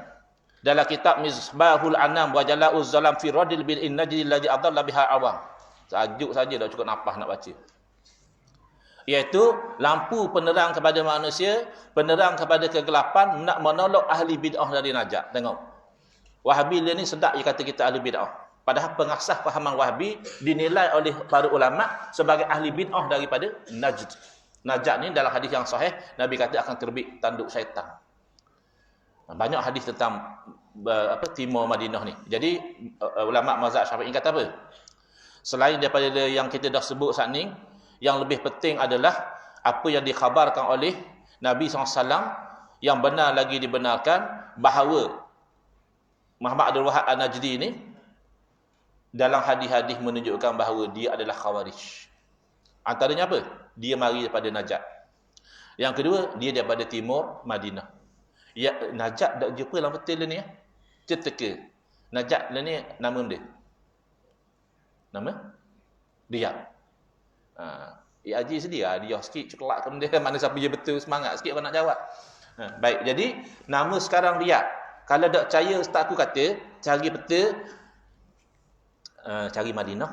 dalam kitab Misbahul Anam wa Jala'uz Zalam fi Radil bil Najdi alladhi adalla biha awam. Tajuk saja dah cukup nafas nak baca. Iaitu lampu penerang kepada manusia, penerang kepada kegelapan, nak menolak ahli bid'ah dari Najat. Tengok. Wahabi dia ni sedap dia kata kita ahli bid'ah. Padahal pengasas fahaman Wahabi dinilai oleh para ulama sebagai ahli bid'ah daripada Najd. Najat ni dalam hadis yang sahih, Nabi kata akan terbit tanduk syaitan. Banyak hadis tentang timur Madinah ni. Jadi ulama mazhab Syafi'i kata apa? Selain daripada yang kita dah sebut saat ni, yang lebih penting adalah apa yang dikhabarkan oleh Nabi SAW yang benar lagi dibenarkan, bahawa Muhammad Abdul Wahab An-Najdi ni dalam hadis-hadis menunjukkan bahawa dia adalah Khawarij. Antaranya apa? Dia mari daripada Najat. Yang kedua, dia daripada timur Madinah. Ya, Najat dak jumpa dalam peta ni ya. Ceteka. Najat ni nama dia. Nama? Dia. Ya Haji sedia dia sikit cekelak ke dia, mana siapa je betul, semangat sikit apa nak jawab. Baik, jadi nama sekarang Riyadh. Kalau tak percaya, ustaz aku kata, cari peta, cari Madinah.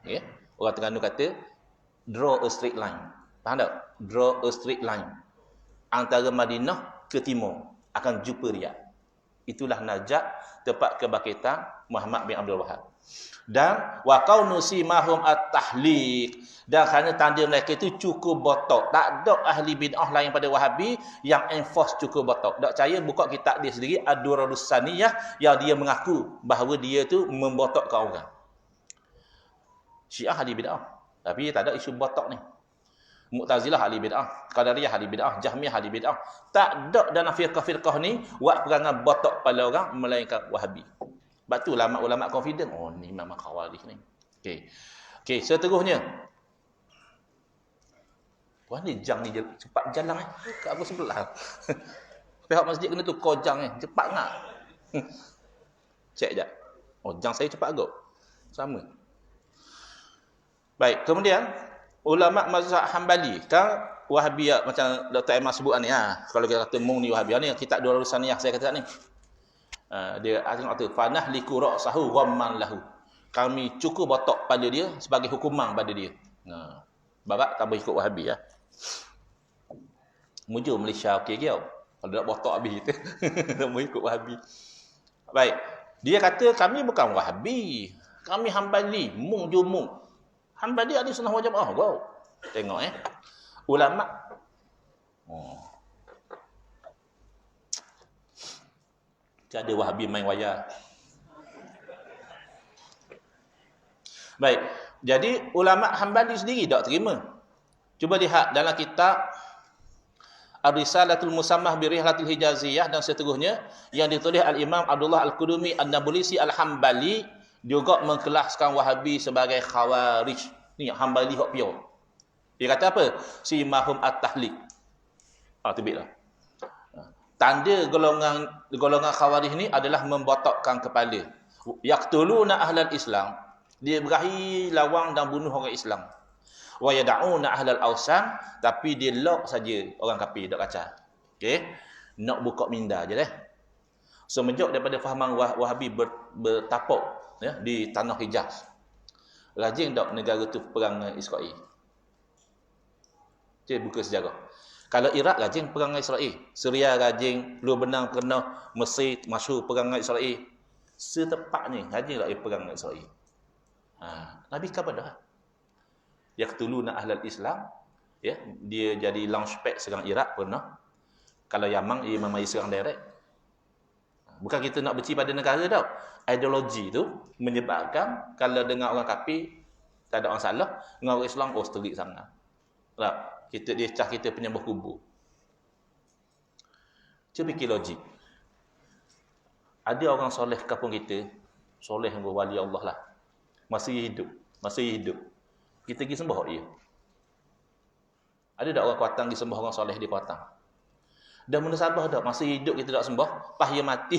Okay. Orang Terengganu kata, draw a straight line. Faham tak? Draw a straight line. Antara Madinah ke timur, akan jumpa Riyadh. Itulah Najat, tempat kebangkitan Muhammad bin Abdul Wahab. Dan wa qaunu simahum at-tahliq, dan kerana tanda mereka itu cukup botok. Tak ada ahli bid'ah lain pada Wahabi yang enforce cukup botok. Tak percaya, buka kitab dia sendiri Ad-Durarus Saniyah, yang dia mengaku bahawa dia tu membotokkan orang. Syiah ahli bid'ah, tapi tak ada isu botok ni. Mu'tazilah ahli bid'ah, Qadariyah ahli bid'ah, Jahmiyah ahli bid'ah. Tak ada dalam firqah-firqah ni buat perangai botok pada orang melainkan Wahabi. Sebab tu ulama-ulama confident, oh ni memang Khawarij ni. Okey, seterusnya. Puan ni jang ni cepat jalan kat aku sebelah. Pihak masjid kena tu kojang cepat ngak. Cek jap. Oh, jang saya cepat agak. Sama. Baik, kemudian ulama mazhab Hambali kan Wahabiyah macam Dr. Aiman sebut ni kalau kita kata mung ni Wahabiyah ni kitab Durarus Saniyah saya kata ni. Dia kata fanah liku ra'sahu ghamman lahu. Kami cukup botok pada dia sebagai hukuman pada dia. Babak tambah ikut Wahabi ya. Mujur Malaysia okey ke? Kalau nak botok habis kita. Tambah ikut Wahabi. Baik. Dia kata kami bukan Wahabi. Kami Hambali, mung jumung. Hambali ahli sunnah wal jamaah. Wow. Tengok ulama. Ada Wahabi main wayar. Baik. Jadi ulama Hambali sendiri tak terima. Cuba lihat dalam kitab Ar-Risalatul Musammah bi Rihlatil Hijaziyah dan seterusnya yang ditulis Al-Imam Abdullah Al-Qudumi An-Nabulisi Al-Hambali, juga mengkelaskan Wahabi sebagai Khawarij. Ni Hambali hok pure. Dia kata apa? Si mahum at-tahliq. Terbitlah. Tanda golongan Khawarij ni adalah membotokkan kepala. Yaqtuluna ahlal Islam. Dia berahi lawang dan bunuh orang Islam. Wa yad'una ahlal awsan, tapi dia lock saja orang kafir dak kacau. Okey. Nak buka minda je dah. Semenjak daripada fahaman Wahabi bertapuk ya di tanah Hijaz. Rajin dak negara tu perang dengan Israel. Cik buka sejarah. Kalau Iraq rajin perang dengan Israel, Syria rajin, Lebanon pernah, Mesir masyhur perang dengan Israel. Setepatnya rajin lah perang dengan Israel. Nabi kabar dah. Yaqtuluna ahlal Islam, ya, dia jadi launchpad serang Iraq pernah. Kalau Yaman dia memang serang direct. Bukan kita nak benci pada negara tau. Ideologi tu menyebabkan kalau dengar orang kafir tak ada orang salah, dengan orang Islam terik sangat. Tak? Dia cah kita penyembah kubur. Cuba fikir logik. Ada orang soleh kampung kita, soleh yang wali Allah lah. Masih hidup. Kita pergi sembah dia. Ada tak orang Kuantan pergi sembah orang soleh di Kuantan? Dan munasabah tak, masa hidup kita tak sembah, pas dia mati,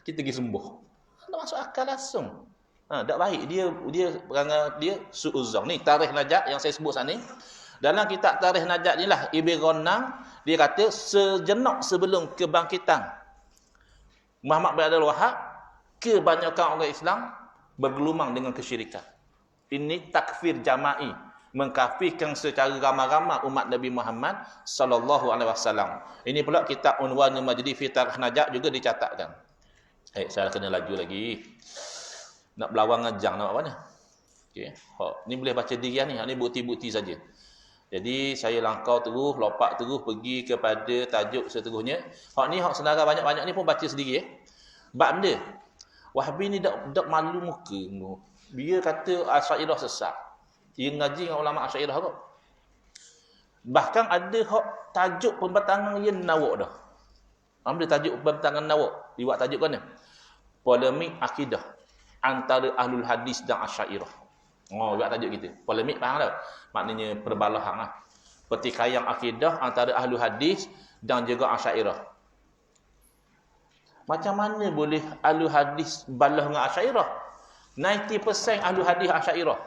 kita pergi sembah. Tak masuk akal langsung. Tak baik. Dia su'uzang. Ni tarikh Najat yang saya sebut sana ni. Dalam kitab tarikh Najat ni lah, Ibn Ghanam, dia kata, sejenak sebelum kebangkitan Muhammad bin Abdul Wahab, kebanyakan orang Islam bergelumang dengan kesyirikan. Ini takfir jama'i, mengkafirkan secara ramai-ramai umat Nabi Muhammad sallallahu alaihi wasallam. Ini pula kitab Unwanul Majdi fi Tarikh Najat juga dicatatkan. Saya kena laju lagi. Nak berlawang ngajang nak apa ni? Okey. Ni boleh baca dirian ni. Ni bukti-bukti saja. Jadi saya langkau terus, lompat terus pergi kepada tajuk seterusnya. Ni saudara banyak-banyak ni pun baca sendiri Bab benda. Wahabi ni dak malu muka. Dia kata Asy'ariyah sesat. Dia ngaji dengan ulama Asy'ariyah kau. Bahkan ada tajuk pembentangan yang nawak dah. Ambil tajuk pembentangan nawak. Dia buat tajuk kan ni? Polemik akidah antara ahlul hadis dan Asy'ariyah. Buat tajuk kita. Polemik faham tak? Maknanya perbalahan lah. Pertikaian akidah antara ahlul hadis dan juga Asy'ariyah. Macam mana boleh ahlul hadis balah dengan Asy'ariyah? 90% ahlul hadis Asy'ariyah.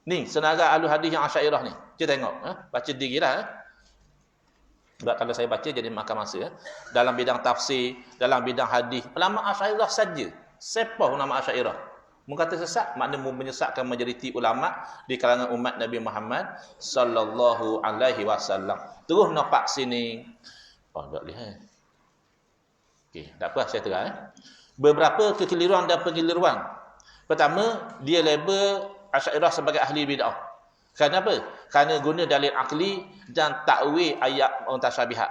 Ni, senarai ahlul hadis yang Asy'ariyah ni. Kita tengok. Baca dirilah. Sebab kalau saya baca jadi makan masa. Dalam bidang tafsir, dalam bidang hadis. Ulama Asy'ariyah saja. Siapa ulama Asy'ariyah? Mengkata sesat, maknanya menyesatkan majoriti ulama di kalangan umat Nabi Muhammad sallallahu alaihi wasallam. Terus nampak sini. Tak lihat. Okey, tak apa saya terang. Beberapa kekeliruan dan pengeliruan. Pertama, dia label Asy'ariyah sebagai ahli bid'ah. Kenapa? Kerana guna dalil akli dan takwil ayat mutasyabihat.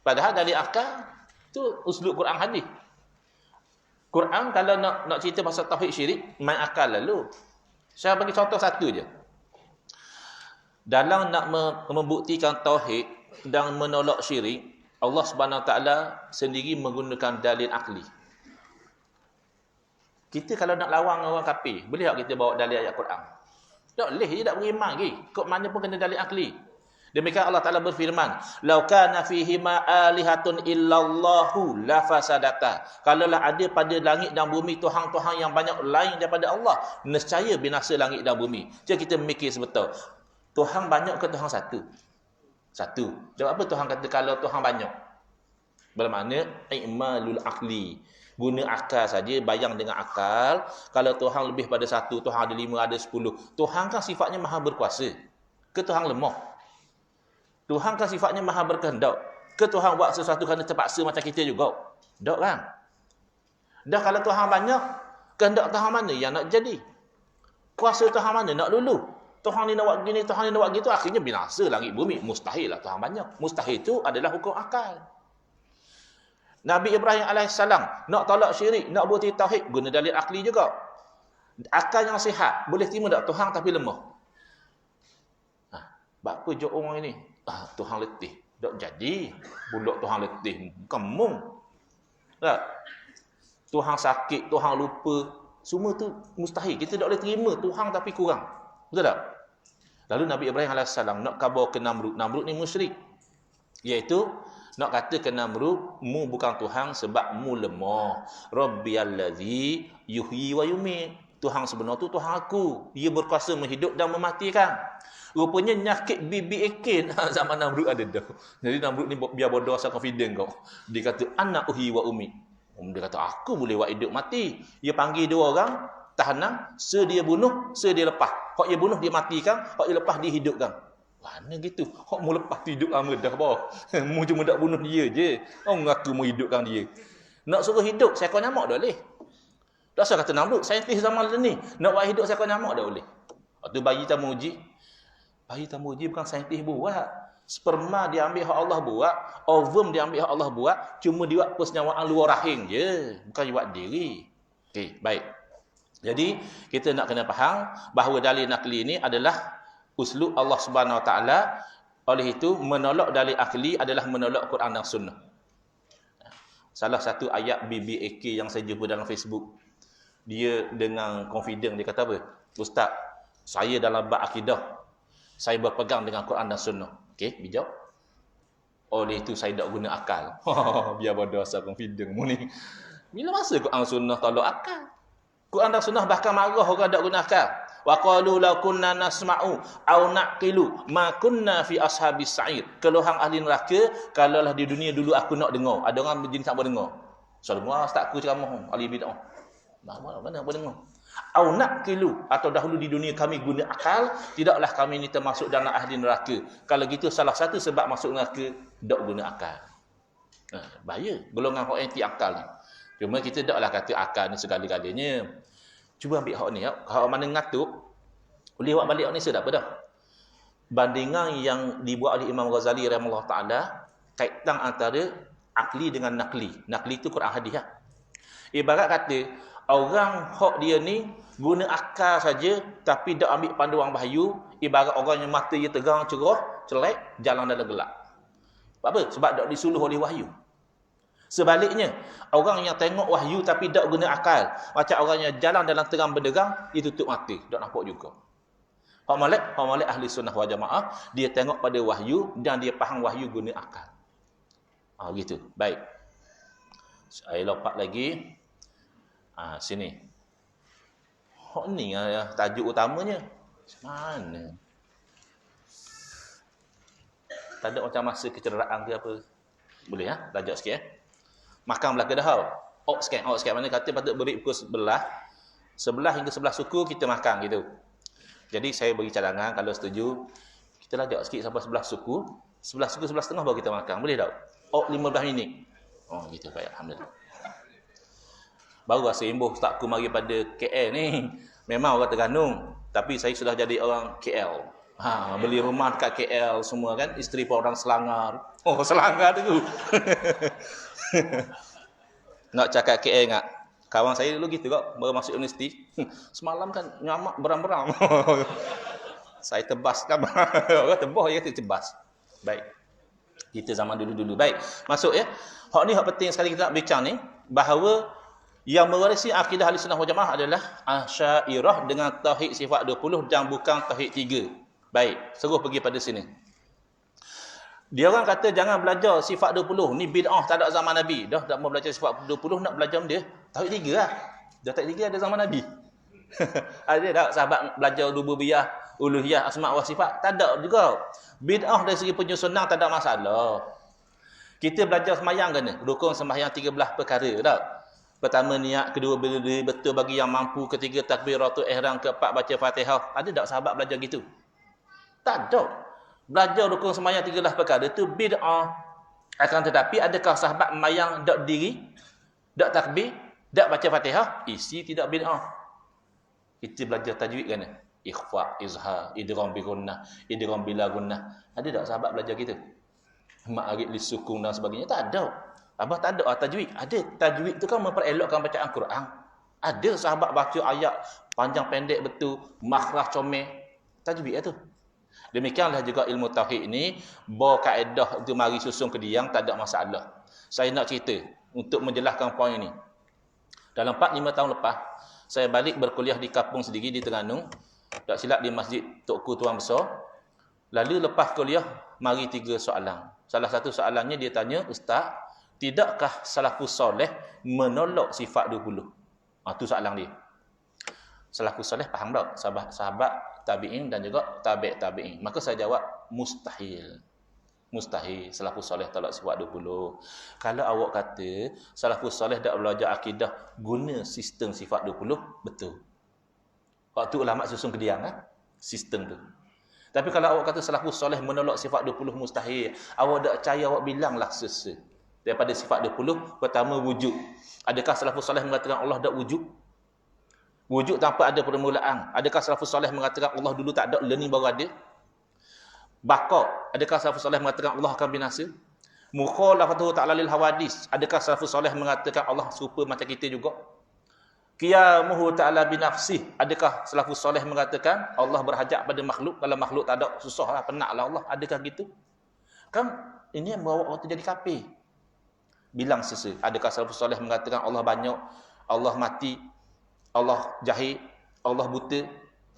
Padahal dalil akal tu uslub Quran hadis. Quran kalau nak cerita pasal tauhid syirik, main akal lalu. Saya bagi contoh satu je. Dalam nak membuktikan tauhid dan menolak syirik, Allah Subhanahu Wa Taala sendiri menggunakan dalil akli. Kita kalau nak lawan orang kafir, boleh tak kita bawa dalil ayat Quran? Tak boleh, dia tak beriman lagi. Kok mana pun kena dalil akli. Demikian Allah Taala berfirman, "Lau kana fihima alihatun illallahu lafasadata." Kalaulah ada pada langit dan bumi tuhan-tuhan yang banyak lain daripada Allah, nescaya binasa langit dan bumi. Jadi kita mikir sebetul. Tuhan banyak ke Tuhan satu? Satu. Sebab apa Tuhan kata kalau Tuhan banyak? Bermakna i'malul akli. Guna akal saja, bayang dengan akal. Kalau Tuhan lebih pada satu, Tuhan ada 5, ada 10. Tuhan kan sifatnya maha berkuasa. Ke Tuhan lemah? Tuhan kan sifatnya maha berkehendak. Ke Tuhan buat sesuatu kerana terpaksa macam kita juga? Tak kan? Dah kalau Tuhan banyak, kehendak Tuhan mana yang nak jadi? Kuasa Tuhan mana nak lulu? Tuhan ni nak buat gini, Tuhan ni nak buat gitu, akhirnya binasa langit bumi. Mustahil lah Tuhan banyak. Mustahil itu adalah hukum akal. Nabi Ibrahim AS nak tolak syirik, nak bukti tauhid, guna dalil akli juga. Akal yang sihat, boleh terima tak Tuhan tapi lemah? Bak apa jok orang ini? Tuhan letih. Tak jadi. Bulak Tuhan letih. Bukan mung. Tak? Tuhan sakit, Tuhan lupa. Semua tu mustahil. Kita tak boleh terima Tuhan tapi kurang. Betul tak? Lalu Nabi Ibrahim AS nak khabar ke Namrud. Namrud ni musyrik. Iaitu nak kata ke Namrud, mu bukan Tuhan sebab mu lemah. Rabbiyallazi yuhyi wa yumit. Tuhan sebenar tu Tuhan aku. Dia berkuasa menghidup dan mematikan. Rupanya nyakit bibi ekin zaman Namrud ada dah. Jadi Namrud ni biar bodoh asal confident kau. Dia kata anak uhi wa umi. Dia kata aku boleh buat hidup mati. Dia panggil dua orang tahanan, dia bunuh, dia lepas. Hak dia bunuh dia matikan, hak dia lepas dia hidupkan. Mana gitu? Hak mu lepas tu hidup lama dah bah. Mu cuma nak bunuh dia je. Kau mengaku mu hidupkan dia. Nak suruh hidup seekor nyamak dah boleh. Tak usah kata Namrud, saintis zaman ni nak buat hidup seekor nyamak dah boleh. Waktu bayi tamu uji bukan saintis buat. Sperma diambil hak Allah buat, ovum diambil hak Allah buat, cuma dia buat persnyawaan luar rahim je, bukan dia buat diri. Okey, baik. Jadi kita nak kena faham bahawa dalil nakli ini adalah uslub Allah Subhanahu Wa Taala. Oleh itu menolak dalil akli adalah menolak Quran dan Sunnah. Salah satu ayat BBAK yang saya jumpa dalam Facebook, dia dengan confident dia kata apa? Ustaz, saya dalam bab akidah, saya berpegang dengan Quran dan Sunnah. Okey, bijak. Oleh itu saya tak guna akal. Biar bodoh asal confident mu ni. Bila masa Quran Sunnah tolak akal? Quran dan Sunnah bahkan marah orang tak guna akal. Wa qalu law kunna nasma'u aw naqilu ma kunna fi ashabis sa'ir. Keluhan ahli neraka, kalaulah di dunia dulu aku nak dengar. Ada orang berjin tak boleh dengar. Semua ustaz aku ceramah ahli bidah. Mana boleh dengar? Au naqilu, atau dahulu di dunia kami guna akal, tidaklah kami ini termasuk dalam ahli neraka. Kalau gitu salah satu sebab masuk neraka tak guna akal. Bahaya golongan orang anti akal ni. Cuma kita taklah kata akal ni segala-galanya. Cuba ambil hak ni, hak mana ngatuk, boleh buat balik hak ni sudah apa dah. Bandingan yang dibuat oleh Imam Ghazali rahimahullah taala kaitan antara akli dengan nakli. Nakli itu Quran hadis. Ibarat kata orang hak dia ni guna akal saja tapi tak ambil panduan wahyu, ibarat orang yang mata dia tegang cerah, celek, jalan dalam gelap. Sebab apa? Sebab tak disuluh oleh wahyu. Sebaliknya, orang yang tengok wahyu tapi tak guna akal, macam orang yang jalan dalam terang benderang, dia tutup mata, tak nampak juga. Hak Malik ahli sunnah wal jamaah, dia tengok pada wahyu dan dia faham wahyu guna akal. Gitu. Baik. Saya lompat lagi. Sini. Hak ni tajuk utamanya. Mana? Tak ada macam masa kecederaan ke apa? Boleh tajuk sikit Makan belaka dah. Out sikit. Mana kata patut beri pukul 11 hingga 11 suku kita makan gitu. Jadi saya bagi cadangan kalau setuju kita lajak sikit sampai 11 suku. 11 suku 11 setengah baru kita makan. Boleh tak? Out 15 minit. Gitu baik, alhamdulillah. Baru rasa imbuh tak aku mari pada KL ni. Memang orang Terengganu, tapi saya sudah jadi orang KL. Beli rumah dekat KL semua kan, isteri pun orang Selangor. Selangor tu. Nak cakap KL ingat. Kawan saya dulu gitu kok, baru masuk universiti. Semalam kan nyamak beram-beram. Saya tebas kan. Orang tebas dia kata tebas. Baik. Kita zaman dulu-dulu. Baik, masuk ya. Hak ni hak penting sekali kita nak bincang ni, bahawa yang mewarisi akidah Ahlussunnah wal Jamaah adalah Asy'ariyah dengan tauhid sifat 20 dan bukan tauhid 3. Baik, suruh pergi pada sini. Dia orang kata jangan belajar sifat 20. Ni bid'ah tak ada zaman Nabi. Dah tak mau belajar sifat 20 nak belajar dia tauhid 3 lah. Dah tauhid 3 ada zaman Nabi. Ada tak sahabat belajar rububiyah, uluhiyah, asma' wa sifat? Tak ada juga. Bid'ah dari segi penyusunan tak ada masalah. Kita belajar sembahyang kena. Rukun sembahyang 13 perkara tak? Pertama niat, kedua berdiri betul bagi yang mampu, ketiga takbiratul ihram, keempat baca Fatihah. Ada tak sahabat belajar gitu? Tak ada. Belajar rukun sembahyang 13 perkara itu bid'ah. Akan tetapi adakah sahabat sembahyang dak diri, dak takbir, dak baca Fatihah? Isi tidak bid'ah. Kita belajar tajwid kan? Ikhfa, izhar, idgham bi gunnah, idgham bila gunnah. Ada tak sahabat belajar gitu? Ma'arif li sukun dan sebagainya? Tak ada. Abah tak ada tajwid. Ada. Tajwid tu kan memperelokkan bacaan Quran. Ada sahabat baca ayat panjang pendek betul, makhraj comel. Tajwid tu. Demikianlah juga ilmu tauhid ini, bahawa kaedah itu mari susun ke diam tak ada masalah. Saya nak cerita untuk menjelaskan poin ini. Dalam 4-5 tahun lepas, saya balik berkuliah di kampung sendiri di Terengganu. Tak silap di Masjid Tukku Tuan Besar. Lalu lepas kuliah, mari 3 soalan. Salah satu soalannya dia tanya, Ustaz, tidakkah salafus soleh menolak sifat 20? Itu soalan dia. Salafus soleh faham tak? Sahabat tabi'in dan juga tabi'in. Maka saya jawab, mustahil. Mustahil salafus soleh tolak sifat 20. Kalau awak kata salafus soleh tak belajar akidah guna sistem sifat 20, betul. Waktu ulama susun kediang kan? Sistem tu. Tapi kalau awak kata salafus soleh menolak sifat 20 mustahil, awak tak percaya, awak bilanglah sesa. Daripada sifat 20, pertama wujud. Adakah salafus soleh mengatakan Allah tak wujud? Wujud tanpa ada permulaan. Adakah salafus soleh mengatakan Allah dulu tak ada, learning baru ada? Bakar, adakah salafus soleh mengatakan Allah akan binasa? Mukhalafatuhu ta'ala lil hawadis, adakah salafus soleh mengatakan Allah serupa macam kita juga? Qiyamuhu ta'ala binafsih, adakah salafus soleh mengatakan Allah berhajat pada makhluk, kalau makhluk tak ada susahlah, penatlah Allah, adakah gitu? Kan ini yang membawa orang tu jadi kafir. Bilang sesa, adakah salafus soleh mengatakan Allah banyak, Allah mati, Allah jahil, Allah buta,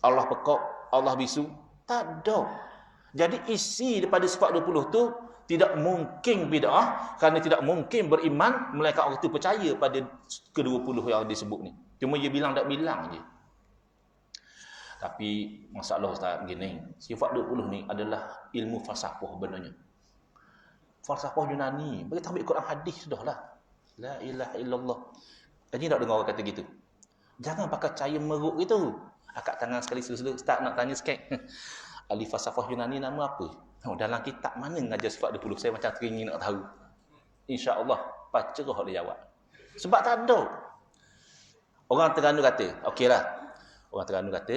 Allah pekak, Allah bisu? Tak ada. Jadi isi daripada sifat 20 tu tidak mungkin bid'ah, kerana tidak mungkin beriman melainkan orang tu percaya pada ke-20 yang disebut ni. Cuma dia bilang tak bilang je. Tapi masalah Ustaz begini, sifat 20 ni adalah ilmu falsafah benarnya. Falsafah Yunani, bagi ambil Quran hadis sudahlah. La ilaha illallah. Jadi tak dengar orang kata gitu. Jangan pakai cahaya meruk gitu. Akak tangan sekali selu-selu, Ustaz nak tanya sikit. Ahli falsafah Yunani nama apa? Oh, dalam kitab mana ngajar sifat 20? Saya macam teringin nak tahu. InsyaAllah, pacerah dia jawab. Sebab tak ada. Orang Terengganu kata, okeylah. Orang Terengganu kata,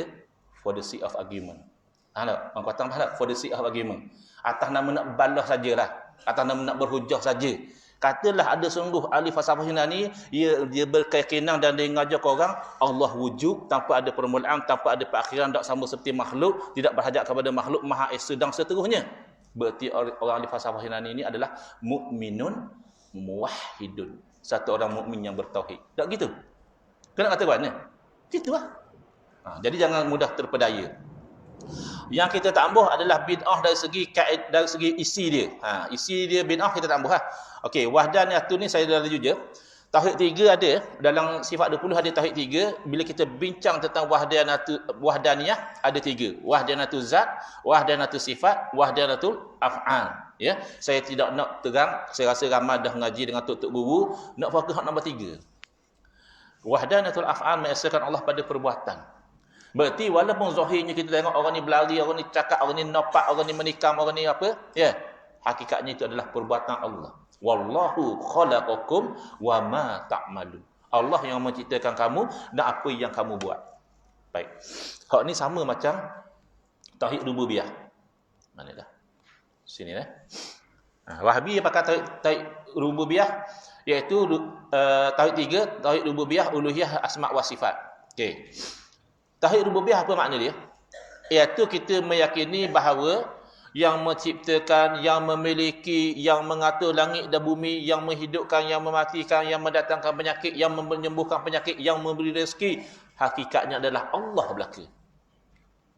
for the sake of argument. Orang Kuantan tak? For the sake of argument. Atas nama nak balas sajalah. Atas nama nak berhujah saja. Katalah ada sungguh ahli falsafah Yunani, dia berkeyakinan dan dia mengajar ke orang Allah wujud tanpa ada permulaan, tanpa ada perakhiran, tak sama seperti makhluk, tidak berhajat kepada makhluk, Maha Esa dan seterusnya. Berarti orang ahli falsafah Yunani ini adalah mukminun muwahhidun, satu orang mukmin yang bertauhid. Tak gitu? Kena kata mana? Gitulah. Jadi jangan mudah terpedaya. Yang kita tambah adalah bid'ah dari segi isi dia. Isi dia bid'ah kita tambah. Okey, wahdaniyah tu ni saya dah review je. Tauhid 3 ada, dalam sifat 20 ada tauhid 3. Bila kita bincang tentang wahdaniyah ada 3. Wahdaniyatu zat, wahdaniyatu sifat, wahdaniyatul af'al. Ya, saya tidak nak terang, saya rasa ramai dah mengaji dengan tok-tok guru, nak fokus nombor 3. Wahdaniyatul af'al mengesahkan Allah pada perbuatan. Berarti walaupun zahirnya kita tengok orang ni berlari, orang ni cakap, orang ni nopak, orang ni menikam, orang ni apa, ya, hakikatnya itu adalah perbuatan Allah. Wallahu khalaqakum wa ma ta'malun. Allah yang menciptakan kamu dan apa yang kamu buat. Baik. Hak ni sama macam tauhid rububiyah. Mana dah? Sini dah. Wahabi pakai tauhid rububiyah, iaitu tauhid 3, tauhid rububiyah, uluhiyah, asma wa sifat. Okey. Tauhid rububiyah apa makna dia? Iaitu kita meyakini bahawa yang menciptakan, yang memiliki, yang mengatur langit dan bumi, yang menghidupkan, yang mematikan, yang mendatangkan penyakit, yang menyembuhkan penyakit, yang memberi rezeki, hakikatnya adalah Allah belaka.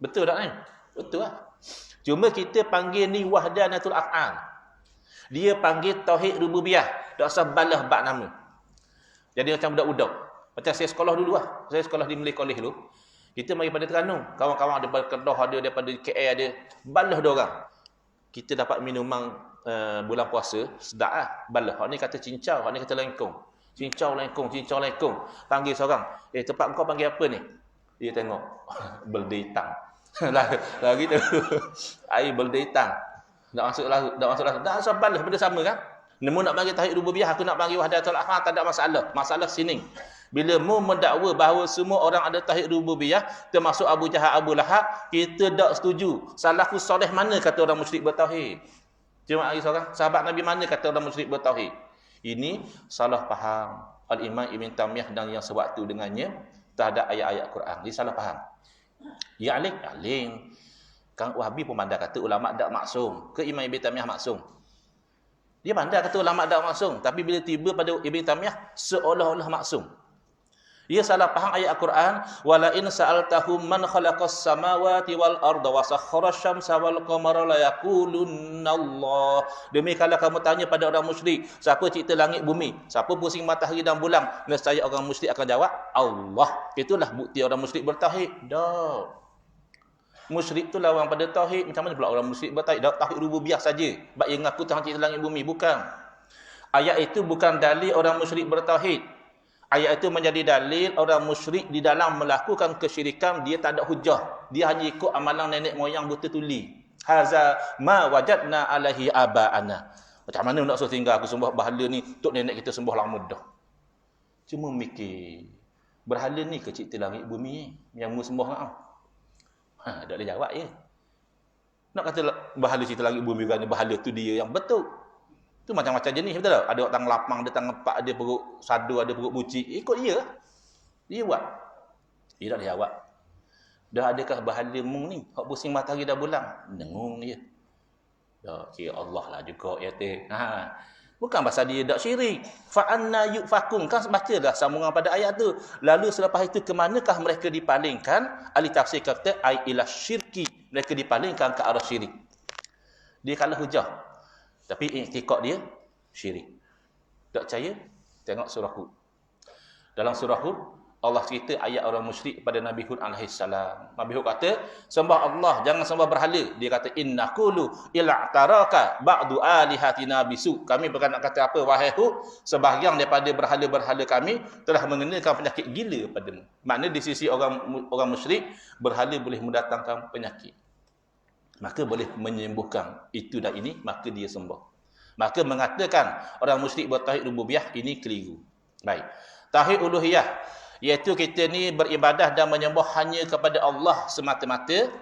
Betul tak ni? Betul lah. Cuma kita panggil ni wahdaniyatul af'al. Dia panggil tauhid rububiyah. Tak usah balas bab nama. Jadi macam budak-budak. Macam saya sekolah dulu lah. Saya sekolah di Melay College dulu. Kita mari pada Terengganu. Kawan-kawan daripada Kedah ada, daripada KL ada. Balah dia orang. Kita dapat minuman bulan puasa. Sedap lah. Balah. Hak ni kata cincau. Hak ni kata lengkong. Cincau, lengkong. Cincau, lengkong. Panggil seorang. Tempat kau panggil apa ni? Dia tengok. Beldetang. Lagi tu. Air beldetang. Tak masuk larut. Tak masuk balah. Benda sama kan? Nemu nak panggil tauhid rububiyah. Aku nak panggil wahdatul ahad. Tak ada masalah. Masalah sini. Bila mu mendakwa bahawa semua orang ada tauhid rububiyah, termasuk Abu Jahal, Abu Lahab, kita tak setuju. Salafus soleh mana kata orang musyrik bertauhid? Cuma hari seorang, sahabat Nabi mana kata orang musyrik bertauhid? Ini salah faham Al-Imam Ibn Taymiyah dan yang sewaktu dengannya terhadap ayat-ayat Quran. Dia salah faham. Ya alim. Kang Wahabi pun pandai kata ulama tak maksum. Ke Imam Ibn Taymiyah maksum? Dia pandai kata ulama tak maksum. Tapi bila tiba pada Ibn Taymiyah, seolah-olah maksum. Ia salah faham ayat Al-Quran, wala in sa'altahum man khalaqas samawati wal arda wa sakhkhara asy-syamsa wal qamara la yaqulunna Allah. Demi kalau kamu tanya pada orang musyrik, siapa cipta langit bumi, siapa pusing matahari dan bulan, nescaya orang musyrik akan jawab Allah. Itulah bukti orang musyrik bertauhid. Dak. Musyrik tu lawan pada tauhid. Macam mana pula orang musyrik bertauhid? Tauhid rububiyah saja. Bab yang ngaku Tuhan cipta langit bumi, bukan. Ayat itu bukan dalil orang musyrik bertauhid. Ayat itu menjadi dalil orang musyrik di dalam melakukan kesyirikan, dia tak ada hujah. Dia hanya ikut amalan nenek moyang buta tuli. Haza ma wajadna alaihi aba'ana. Macam mana nak suruh tinggal aku sembah berhala ni, tok nenek kita sembah lama dah. Cuma mikir, berhala ni ke cipta langit bumi yang mu sembah kau? Tak boleh jawab je. Nak kata bahala cerita lagi bumi gani, bahala tu dia yang betul. Tu macam-macam jenis, betul tak? Ada orang tang lapang, ada tang ngepak, ada perut sadu, ada perut buci. Ikut dia. Dia buat. Dia tak jawab. Dah adakah bahala mung ni? Hak pusing matahari dah bulan. Dengung dia. Dah kira Allah lah juga ya teh. Bukan pasal dia tak syirik. Fa anna yufakun. Kan baca dah sambungan pada ayat tu. Lalu selepas itu ke manakah mereka dipalingkan? Ahli tafsir kata ai ila syirki. Mereka dipalingkan ke arah syirik. Dia kalah hujah. Tapi iktikad dia syirik. Tak percaya? Tengok surah Hud. Dalam surah Hud Allah cerita ayat orang musyrik kepada Nabi Hud AS. Nabi Hud kata, sembah Allah, jangan sembah berhala. Dia kata, inna qulu ila'taraka ba'du alihatina bisu. Kami bukan nak kata apa, wahai Hud, sebahagian daripada berhala-berhala kami telah mengenakan penyakit gila padamu. Maknanya di sisi orang musyrik, berhala boleh mendatangkan penyakit. Maka boleh menyembuhkan itu dan ini, maka dia sembah. Maka mengatakan orang musyrik bertauhid rububiyah, ini keliru. Baik. Tauhid uluhiyah, iaitu kita ni beribadah dan menyembah hanya kepada Allah semata-mata.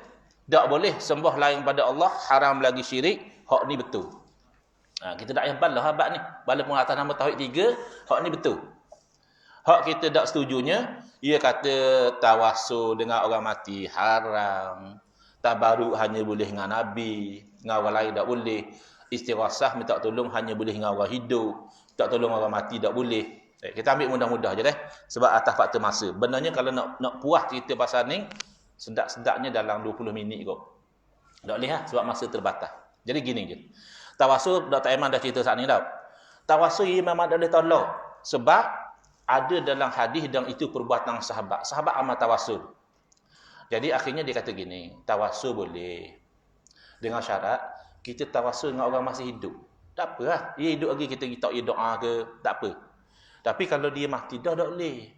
Tak boleh sembah lain pada Allah, haram lagi syirik. Hak ni betul. Kita tak payah balah abad ni. Walaupun atas nama tauhid 3, hak ni betul. Hak kita tak setujunya, ia kata tawassul dengan orang mati haram. Tabaruk hanya boleh dengan Nabi, dengan orang lain tak boleh. Istighasah minta tolong hanya boleh dengan orang hidup. Tak tolong orang mati tak boleh. Kita ambil mudah-mudah je deh. Sebab atas faktor masa. Benarnya kalau nak puas cerita pasal ni, sedap-sedapnya dalam 20 minit kot. Tak boleh lah, sebab masa terbatas. Jadi gini je. Tawassul, Dr. Aiman dah cerita saat ni tau. Tawassul memang tak boleh tolong. Sebab ada dalam hadis dan itu perbuatan sahabat. Sahabat amal tawassul. Jadi akhirnya dia kata gini, tawassul boleh. Dengan syarat, kita tawassul dengan orang masih hidup. Tak apa lah. Dia hidup lagi, kita doa ke, tak apa. Tapi kalau dia mati dah tak boleh.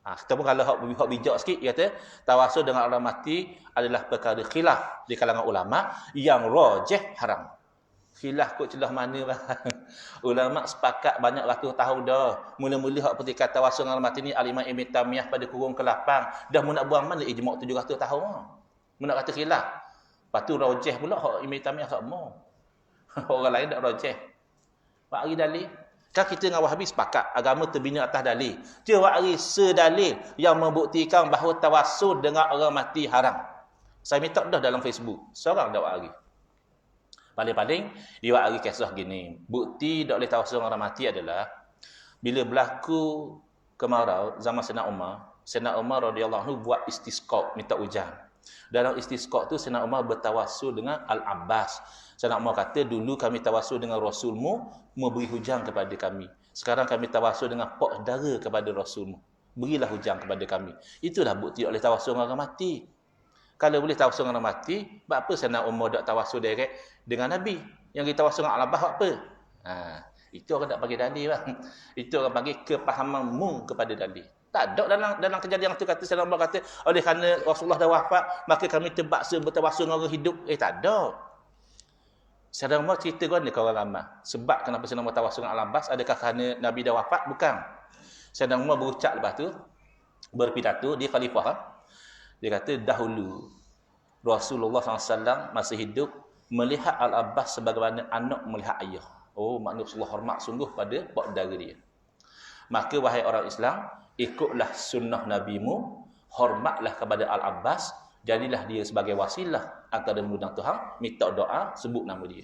Kita pun kalau hak bijak sikit, dia kata, tawassul dengan orang mati adalah perkara khilaf di kalangan ulama yang rajih haram. Khilaf kot celah mana bang. Ulama sepakat banyak ratus tahun dah. Mula-mula hak petikan tawassul dengan orang mati ni Al-Imam Ibn Taymiyah pada kurung ke-8. Dah mu nak buang mana ijma' 700 tahun. Mu nak kata khilaf. Lepas tu rajih pula hak Ibn Taymiyah sama. Orang lain tak rajih. Pak hari dalil. Kan kita dengan Wahabi sepakat agama terbina atas dalil. Cuba hari sedalil yang membuktikan bahawa tawassul dengan orang mati haram. Saya minta dah dalam Facebook. Seorang dah hari. Paling-paling dia hari kisah gini. Bukti tak boleh tawassul dengan orang mati adalah bila berlaku kemarau zaman Sayyidina Umar radhiyallahu anhu buat istisqa, minta hujan. Dalam istisqa tu Sayyidina Umar bertawassul dengan Al-Abbas. Sayyidina Umar kata, dulu kami tawassul dengan Rasulmu, memberi hujan kepada kami. Sekarang kami tawassul dengan pak saudara kepada Rasulmu. Berilah hujan kepada kami. Itulah bukti oleh tawassul dengan orang mati. Kalau boleh tawassul dengan orang mati, buat apa Sayyidina Umar tak tawassul direct dengan Nabi? Yang kita tawassul dengan Al-Abbas buat apa? Itu orang tak bagi dalil bang. Itu orang bagi kepahaman mung kepada dalil. Tak ada dalam kejadian tu kata Sayyidina Umar kata, oleh kerana Rasulullah dah wafat, maka kami terpaksa bertawassul dengan orang hidup. Tak ada. Sayyidina Umar cerita kan dia ke orang ramai. Sebab kenapa Sayyidina Umar tawassul dengan Al-Abbas, adakah kerana Nabi dah wafat? Bukan. Sayyidina Umar berucap lepas tu, berpidato, dia khalifah kan? Dia kata dahulu Rasulullah SAW masih hidup melihat Al-Abbas sebagaimana anak melihat ayah. Oh, maknanya Rasulullah hormat sungguh pada pak saudara dia. Maka wahai orang Islam, ikutlah sunnah Nabimu, hormatlah kepada Al-Abbas, jadilah dia sebagai wasilah antara mengundang Tuhan, minta doa, sebut nama dia.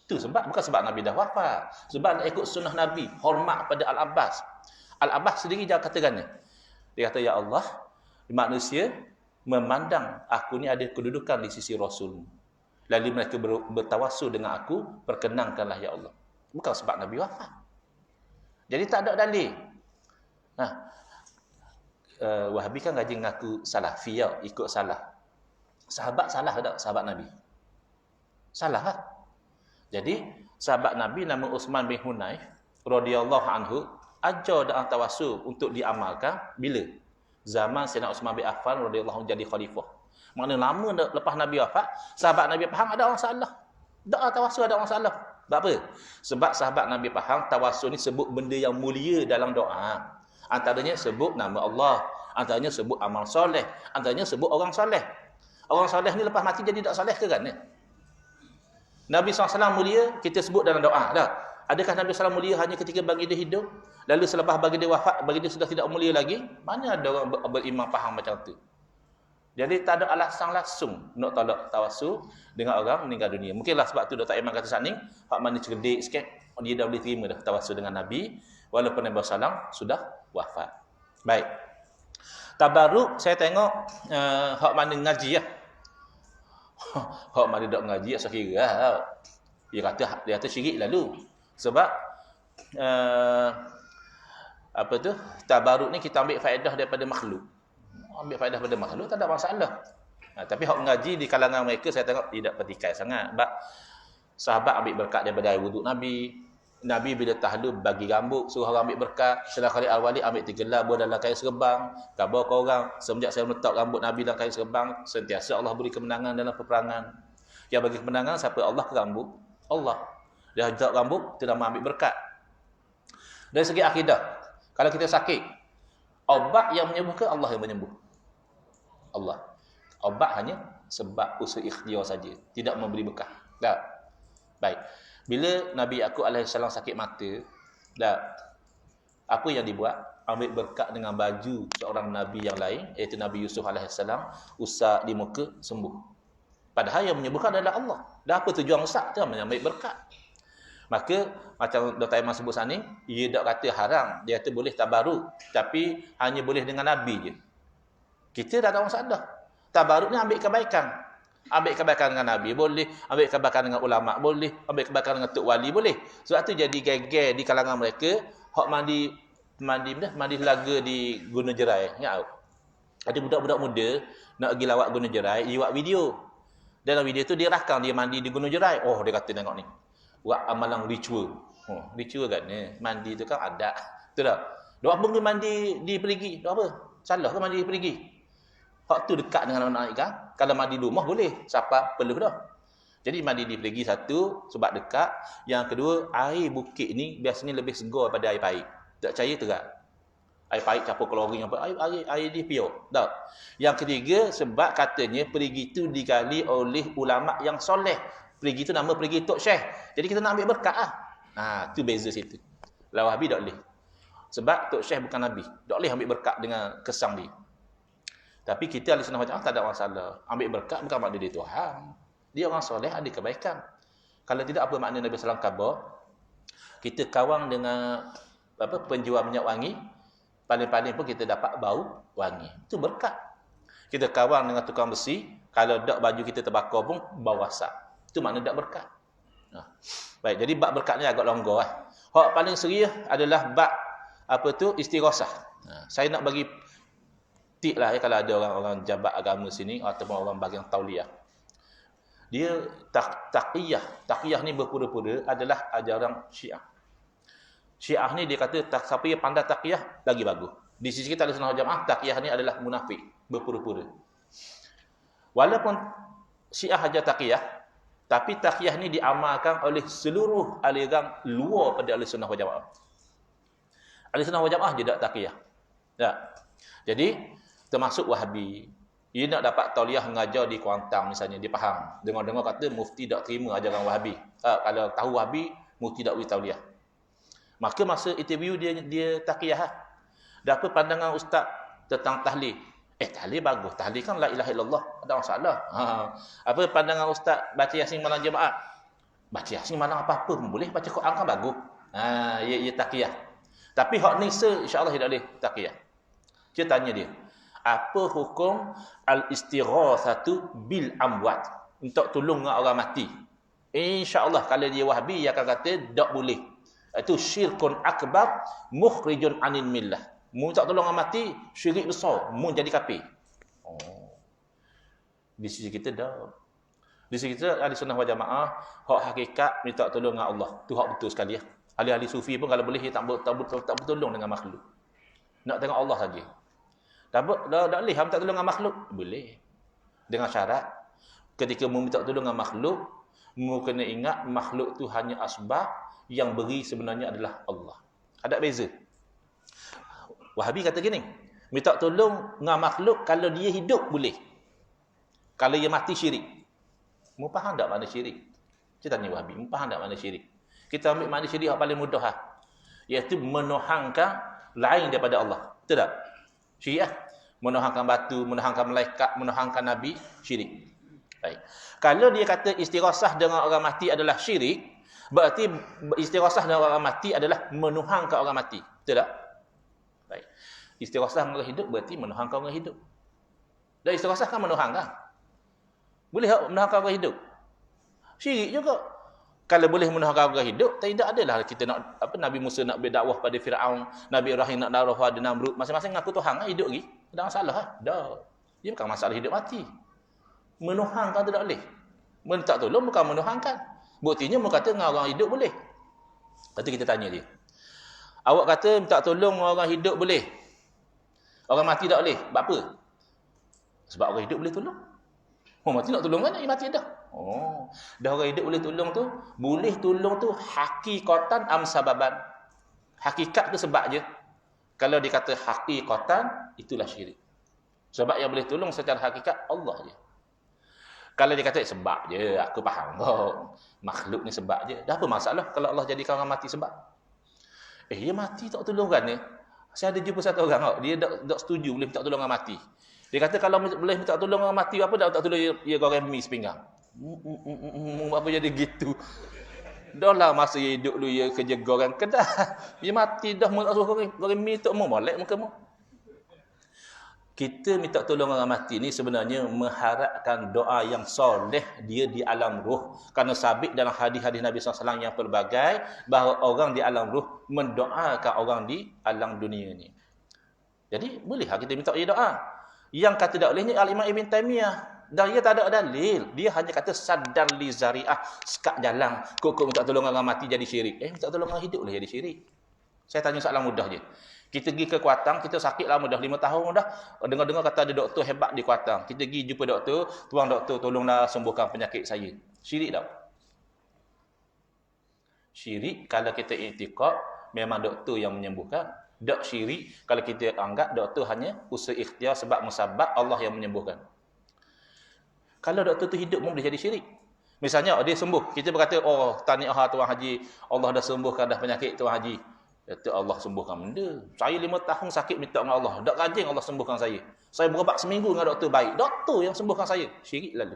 Itu sebab, bukan sebab Nabi dah wafat. Sebab nak ikut sunnah Nabi, hormat pada Al-Abbas. Al-Abbas sendiri dia katakan, dia kata, ya Allah, manusia memandang aku ni ada kedudukan di sisi Rasul. Lalu mereka bertawassul dengan aku, perkenankanlah ya Allah. Bukan sebab Nabi wafat. Jadi tak ada dalil. Wahabi kan gaji ngaku salafiyah, ikut salah. Sahabat salah tak sahabat Nabi? Salah lah. Jadi sahabat Nabi nama Uthman bin Hunayf radhiyallahu anhu ajar doa tawassul untuk diamalkan bila? Zaman Sayyidina Uthman bin Affan radhiyallahu anhu jadi khalifah. Maknanya lama lepas Nabi wafat, sahabat Nabi faham ada orang salah. Doa tawassul ada orang salah. Sebab apa? Sebab sahabat Nabi faham tawassul ni sebut benda yang mulia dalam doa. Antaranya sebut nama Allah, antaranya sebut amal soleh, antaranya sebut orang soleh. Orang soleh ni lepas mati jadi tak soleh ke kan? Nabi SAW mulia, kita sebut dalam doa. Dah. Adakah Nabi SAW mulia hanya ketika bagi dia hidup? Lalu selepas bagi dia wafat, bagi dia sudah tidak mulia lagi? Mana ada orang beriman faham macam tu? Jadi tak ada alasan langsung nak tolak tawassul dengan orang meninggal dunia. Mungkinlah sebab tu Dr. Aiman kata saat ni, Pak Man ni cerdik sikit, dia dah boleh terima dah tawassul dengan Nabi, walaupun Nabi SAW sudah wafat. Baik. Tabaruk, saya tengok hak mana ngaji lah. Hak mana tak ngaji, saya kira lah. Dia kata syirik lalu. Sebab, apa tu, tabaruk ni kita ambil faedah daripada makhluk. Ambil faedah daripada makhluk, tak ada masalah. Tapi hak ngaji di kalangan mereka, saya tengok tidak petikai sangat. Sebab sahabat ambil berkat daripada air wuduk Nabi. Nabi bila tahlul bagi rambut, suruh orang ambil berkat. Setelah kali awali ambil 3 labuh dalam kain serban. Khabar ke orang, semenjak saya meletak rambut Nabi dalam kain serban, sentiasa Allah beri kemenangan dalam peperangan. Yang bagi kemenangan siapa? Allah ke rambut? Allah. Dia letak rambut, kita dah ambil berkat. Dari segi akidah, kalau kita sakit, obat yang menyembuhkan Allah yang menyembuh. Allah. Obat hanya sebab usul ikhtiar saja, tidak memberi berkah. Dah. Baik. Bila Nabi Yaqub alaihissalam sakit mata, dah. Apa yang dibuat? Ambil berkat dengan baju seorang nabi yang lain, iaitu Nabi Yusuf alaihissalam, usap di muka, sembuh. Padahal yang menyembuhkan adalah Allah. Dah apa tujuan usap tu? Ambil berkat. Maka macam Dr. Aiman sebut sana ni, ia tak kata haram, dia kata boleh tabaruk, tapi hanya boleh dengan nabi je. Kita dah ada masalah. Tabaruk ni ambil kebaikan. Ambil kebaikan dengan nabi boleh, ambil kebaikan dengan ulama boleh, ambil kebaikan dengan tok wali boleh. Sebab tu jadi geger di kalangan mereka, hak mandi laga di Gunung Jerai. Ingat tak? Ada budak-budak muda nak pergi lawat Gunung Jerai, dia buat video. Dalam video tu dia rakam dia mandi di Gunung Jerai. Oh, dia kata tengok ni. Buat amalan ritual. Oh, ritual kan ni. Mandi tu kan adat. Betul tak? Dok apa ke mandi di perigi? Dok apa? Salah ke mandi di perigi? Hak tu dekat dengan anak ikan. Kalau mandi di rumah boleh. Siapa perlu dah. Jadi mandi di perigi satu sebab dekat. Yang kedua, air bukit ni biasanya lebih segar daripada air pahit. Tak percaya terang. Air pahit campur klorin apa? Air dia pure. Tak. Yang ketiga, sebab katanya perigi tu digali oleh ulama yang soleh. Perigi tu nama perigi Tok Syekh. Jadi kita nak ambil berkat lah. Tu beza situ. Lalu Wahabi tak boleh. Sebab Tok Syekh bukan Nabi. Tak boleh ambil berkat dengan kesang dia. Tapi kita ahli sunnah wal jamaah tak ada masalah. Ambil berkat bukan makna dia Tuhan. Dia orang soleh, ada kebaikan. Kalau tidak, apa makna Nabi SAW khabar? Kita kawang dengan penjual minyak wangi, paling-paling pun kita dapat bau wangi. Itu berkat. Kita kawang dengan tukang besi, kalau tak baju kita terbakar pun bau asap. Itu makna tak berkat. Baik, jadi bab berkat ni agak longgar lah. Hak paling serius adalah bab istighosah. Saya nak bagi tip lah kalau ada orang-orang jabat agama sini ataupun orang bagian tauliah. Dia taqiyah. Taqiyah ni berpura-pura adalah ajaran Syiah. Syiah ni dia kata siapa yang pandai taqiyah lagi bagus. Di sisi kita Ahlussunnah wal Jamaah, taqiyah ni adalah munafik, berpura-pura. Walaupun Syiah ajar taqiyah, tapi taqiyah ni diamalkan oleh seluruh aliran luar pada Ahlussunnah wal Jamaah. Ahlussunnah wal Jamaah je tak taqiyah. Tak. Jadi termasuk Wahabi. Dia nak dapat tauliah mengajar di Kuantan misalnya, dia faham. Dengar-dengar kata mufti tak terima ajaran Wahabi. Kalau tahu Wahabi, mufti tak boleh tauliah. Maka masa interview dia taqiyah lah. Dah apa pandangan ustaz tentang tahlil? Tahlil bagus. Tahlil kan la ilaha illallah. Ada masalah. Apa pandangan ustaz baca Yasin malam Jumaat? Baca Yasin malam apa-apa pun boleh. Baca Quran kan bagus. Ia taqiyah. Tapi hak nisa insya-Allah tidak boleh taqiyah. Dia tanya dia, apa hukum al-istighatsatu bil amwat? Untuk tolong dengan orang mati. Insya-Allah kalau dia Wahabi dia akan kata tak boleh. Itu syirkun akbar mukhrijun anil millah. Mu tak tolong orang mati, syirik besar, mu jadi kafir. Di sisi kita dah. Di sisi kita Ahlussunnah wal Jamaah, hak hakikat minta tolong dengan Allah. Tu hak betul sekali ya. Ahli-ahli sufi pun kalau boleh dia tak bertolong dengan makhluk. Nak tengok Allah saja. Tak boleh minta tolong dengan makhluk. Boleh. Dengan syarat ketika mu minta tolong dengan makhluk, mu kena ingat makhluk tu hanya asbab, yang beri sebenarnya adalah Allah. Ada beza. Wahabi kata gini, minta tolong dengan makhluk kalau dia hidup boleh. Kalau dia mati syirik. Mu faham tak makna syirik? Kita tanya Wahabi, mu faham tak makna syirik? Kita ambil makna syirik yang paling mudah lah. Iaitu menuhankan lain daripada Allah. Betul tak? Syirik lah. Menuhankan batu, menuhankan malaikat, menuhankan Nabi, syirik. Baik. Kalau dia kata istighasah dengan orang mati adalah syirik, berarti istighasah dengan orang mati adalah menuhankan orang mati. Betul tak? Baik. Istighasah dengan orang hidup berarti menuhankan orang hidup. Dan istighasah kan menuhankan. Boleh tak menuhankan orang hidup? Syirik juga. Kalau boleh menuhankan orang hidup, tidak adalah kita nak Nabi Musa nak berdakwah pada Firaun, Nabi Ibrahim nak dakwah pada Namrud, masing-masing ngaku Tuhan lah, hidup lagi. Tak ada masalah lah. Dah. Dia bukan masalah hidup mati. Menuhankan tidak boleh. Minta tolong bukan menuhankan. Buktinya mu kata dengan orang hidup boleh. Lepas tu kita tanya dia. Awak kata minta tolong orang hidup boleh. Orang mati tak boleh. Sebab apa? Sebab orang hidup boleh tolong. Orang mati nak tolong kan? Dia mati dah. Oh, dah orang hidup boleh tolong tu. Boleh tolong tu hakikatan am sababan. Hakikat tu sebab je. Kalau dia kata hakikatan, itulah syirik. Sebab yang boleh tolong secara hakikat Allah je. Kalau dia kata sebab je, aku faham. Oh, makhluk ni sebab je. Dah apa masalah kalau Allah jadikan orang mati sebab? Dia mati tak tolong kan ni? Saya ada jumpa satu orang, dia tak setuju boleh minta tolong orang mati. Dia kata kalau boleh minta tolong orang mati, apa tak tolong dia goreng mi sepinggang. Apa jadi gitu? Dah lah masa dia hidup dulu dia kerja goreng kedah. Dia mati dah mau tak suruh goreng mi tok mu molek muka mu. Kita minta tolong orang mati ni sebenarnya mengharapkan doa yang soleh dia di alam ruh. Kerana sabit dalam hadis-hadis Nabi SAW yang pelbagai bahawa orang di alam ruh mendoakan orang di alam dunia ni. Jadi bolehlah kita minta dia doa. Yang kata tak boleh ni Al-Imam Ibn Taymiyah. Dan dia tak ada dalil. Dia hanya kata sadar li zari'ah, sekat jalan. Kok minta tolong orang mati jadi syirik. Minta tolong orang hidup boleh jadi syirik. Saya tanya soalan mudah je. Kita pergi ke Kuantan, kita sakit lama dah 5 tahun dah. Dengar-dengar kata ada doktor hebat di Kuantan. Kita pergi jumpa doktor, tuan doktor tolonglah sembuhkan penyakit saya. Syirik tak? Syirik kalau kita iktikad memang doktor yang menyembuhkan. Tak syirik kalau kita anggap doktor hanya usaha ikhtiar sebab musabab Allah yang menyembuhkan. Kalau doktor tu hidup pun boleh jadi syirik. Misalnya dia sembuh, kita berkata, oh tahniah Tuan Haji, Allah dah sembuhkan dah penyakit Tuan Haji. Kata Allah sembuhkan benda. Saya 5 tahun sakit minta dengan Allah. Tak rajin Allah sembuhkan saya. Saya berubat seminggu dengan doktor baik. Doktor yang sembuhkan saya. Syirik lalu.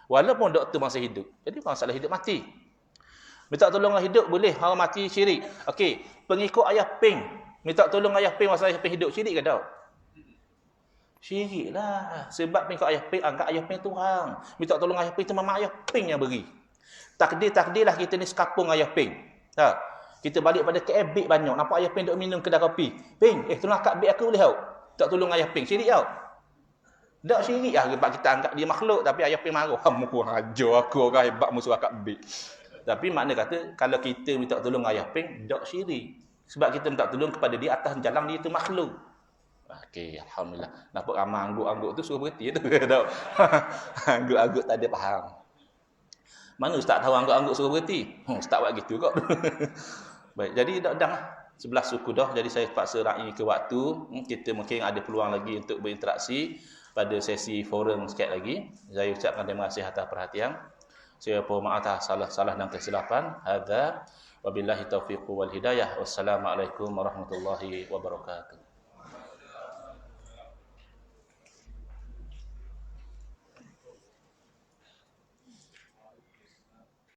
Walaupun doktor masih hidup. Jadi bukan masalah hidup mati. Minta tolong orang hidup boleh. Orang mati syirik. Okey. Pengikut ayah Ping. Minta tolong ayah Ping masa ayah Ping hidup. Syirik ke tak? Syirik lah. Sebab pengikut ayah Ping anggap ayah Ping Tuhan. Minta tolong ayah Ping tu memang ayah Ping yang beri. Takdir-takdirlah kita ni sekapung ayah Ping. Tak? Kita balik pada KL, beg banyak. Nampak ayah Ping duk minum kedai kopi. Ping, tolong akak beg aku boleh tau? Tak tolong ayah Ping. Syirik tau? Tak syirik lah. Sebab kita anggap dia makhluk. Tapi ayah Ping marah. Kamu kurang ajar aku orang hebat musuh akak beg. Tapi makna kata, kalau kita minta tolong ayah Ping, tak syirik. Sebab kita minta tolong kepada dia atas jalan dia tu makhluk. Okey, Alhamdulillah. Nampak ramai angguk-angguk tu suruh berhenti tu. Angguk-angguk tak ada faham. Mana ustaz tahu angguk-angguk suruh berhenti? Ustaz buat gitu kok. Baik, jadi dah 11 suku dah. Jadi saya paksa raih ke waktu. Kita mungkin ada peluang lagi untuk berinteraksi pada sesi forum sikit lagi. Saya ucapkan terima kasih atas perhatian. Saya mohon maaf atas salah dan kesilapan. Hadza wabillahi taufiq wal hidayah. Wassalamualaikum warahmatullahi wabarakatuh.